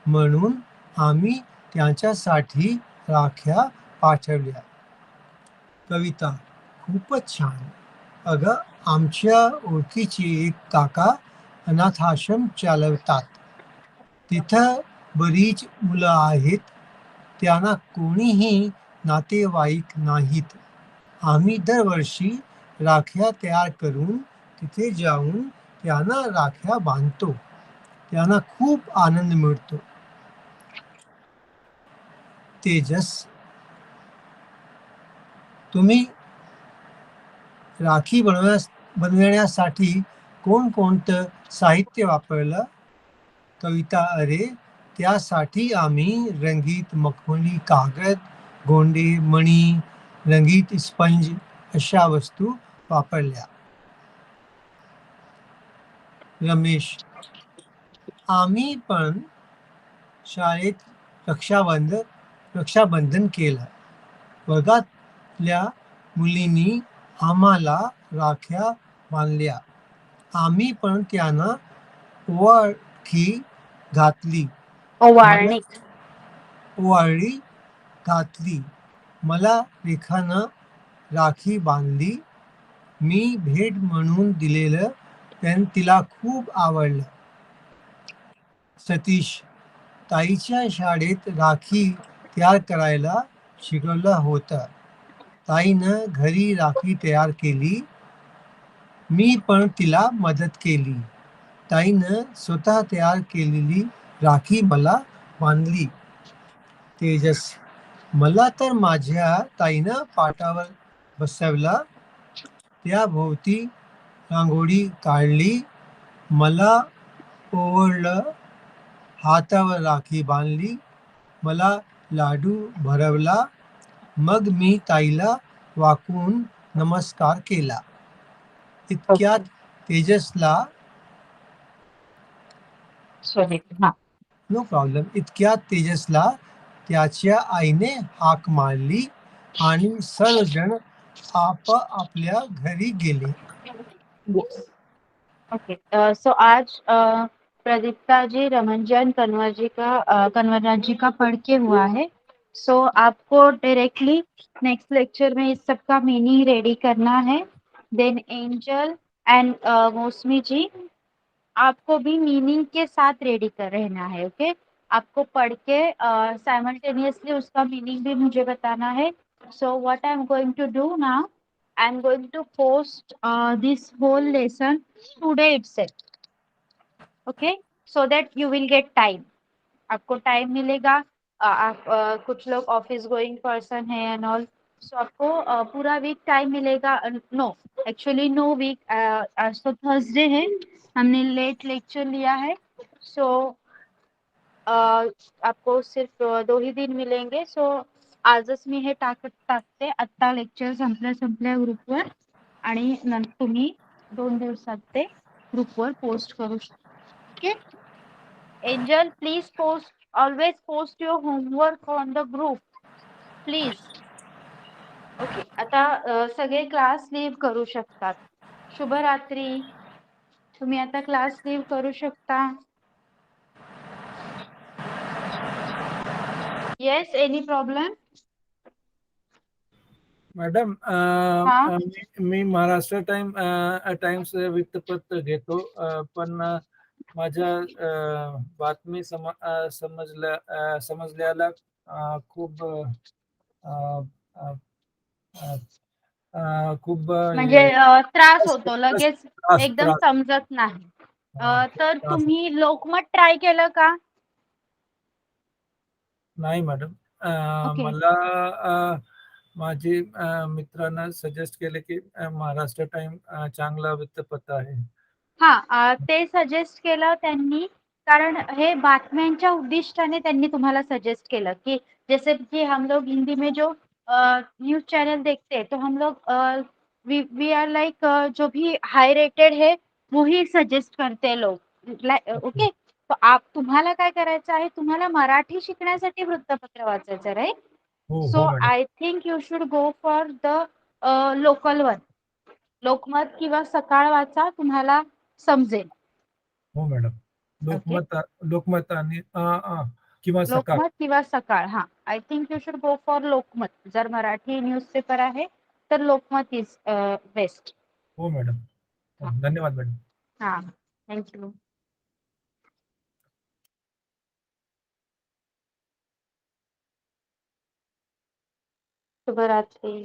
S2: म्हणून आम्ही त्यांच्यासाठी राख्या पाठवल्या. कविता, खूपच छान. अगं आमच्या ओळखीचे एक काका अनाथाश्रम चालवतात. तिथं बरीच मुलं आहेत. त्यांना कोणीही नातेवाईक नाहीत. आम्ही दरवर्षी राख्या तयार करून तिथे जाऊन त्यांना राख्या बांधतो. त्यांना खूप आनंद मिळतो. तेजस, तुम्ही राखी बनवण्यासाठी कोणकोणतं साहित्य वापरलं? कविता, अरे त्यासाठी आम्ही रंगीत मखमली कागद, गोंडे, मणी, रंगीत स्पंज अशा वस्तू वापरल्या. रमेश, आम्ही पण शाळेत रक्षाबंधन केलं. वर्गातल्या मुलींनी आम्हाला राख्या बांधल्या. आम्ही पण त्यांना ओवाळी घातली. मला रेखानं राखी बांधली. मी भेट म्हणून दिलेलं पेन तिला खूप आवडलं. सतीश, ताईच्या शाळेत राखी तयार करायला शिकवलं होतं. ताईनं घरी राखी तयार केली. मी पण तिला मदत केली. ताईनं स्वतः तयार केलेली राखी मला बांधली. तेजस, मला तर माझ्या ताईनं पाटावर बसवलं. त्याभोवती रांगोळी काढली. मला ओवाळलं. हातावर राखी बांधली. मला लाडू भरवला. मग मी ताईला वाकून नमस्कार केला. इतक्यात तेजसला
S1: सॉरी हा
S2: नो प्रॉब्लेम. इतक्यात तेजसला त्याच्या आईने हाक मारली आणि सर्वजण आपल्या घरी गेले.
S1: ओके. सो आज प्रदीप्ता जी रमनजन कन्वर जी का पढ़ के हुआ है. सो आपको डायरेक्टली नेक्स्ट लेक्चर में इस सब का मीनिंग रेडी करना है. देन एंजल एंड मौसमी जी, आपको भी मीनिंग के साथ रेडी कर रहना है. ओके, आपको पढ़ के साइमल्टेनियसली उसका मीनिंग भी मुझे बताना है. So what I am going to do now, I am going to post this whole lesson today itself. Okay, so that you will get time. आपको टाइम मिलेगा. आप कुछ लोग ऑफिस गोइंग पर्सन है एंड ऑल, सो आपको पूरा week time मिलेगा. No, actually no week. आज तो थर्सडे है, हमने लेट लेक्चर लिया है. सो आपको सिर्फ 2 ही दिन मिळेंगे. सो आजच मी हे टाकते आत्ता लेक्चर संपल्या ग्रुपवर, आणि नंतर तुम्ही 2 दिवसात ते ग्रुपवर पोस्ट करू शकता. Okay angel, please post, always post your homework on the group please. Okay, आता सगळे क्लास लिव्ह करू शकतात. शुभरात्री. तुम्ही आता क्लास लिव्ह करू शकता. Yes, any problem?
S5: मॅडम,
S1: हा.
S5: मी महाराष्ट्र टाइम्स वृत्तपत्र घेतो, पण माझ्या बातमी समजल्याला खूप खूप
S1: म्हणजे त्रास होतो, लगेच
S5: त्रास
S1: एकदम
S5: त्रास
S1: समजत नाही. तर
S5: त्रास
S1: तुम्ही लोकमत ट्राय केलं का?
S5: नाही मॅडम.
S1: ओके.
S5: मला माझी मित्रांना सजेस्ट केले की महाराष्ट्र टाइम चांगला वृत्तपत्र आहे.
S1: हा, ते सजेस्ट केलं त्यांनी, कारण हे बातम्यांच्या उद्दिष्टाने त्यांनी तुम्हाला सजेस्ट केलं की जैसे कि हम लोग हिंदी में जो न्यूज चैनल देखते हैं, तो हम लोग वी आर लाइक जो भी हाई रेटेड है वो ही सजेस्ट करते हैं लोग. ओके, तो तुम्हाला काय करायचं आहे, तुम्हाला मराठी शिकण्यासाठी वृत्तपत्र वाचायचं, राईट?
S5: हो
S1: सो
S5: हो madam.
S1: I think you should go for the local one. Lokmat किंवा सकाळ वाचा, तुम्हाला समजेल.
S5: हो मॅडम.
S1: ओके,
S5: लोकमत आणि किंवा सकाळ.
S1: लोकमत किंवा सकाळ. हा, I think you should go for Lokmat. जर मराठी न्यूजपेपर आहे तर लोकमत इज बेस्ट.
S5: हो मॅडम. हो, धन्यवाद मॅडम.
S1: हा, थँक्यू. शुभरात्री.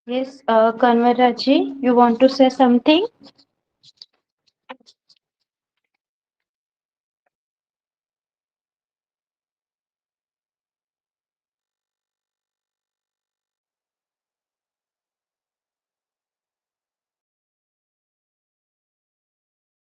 S1: Yes, Kanwaraji, you want to say something?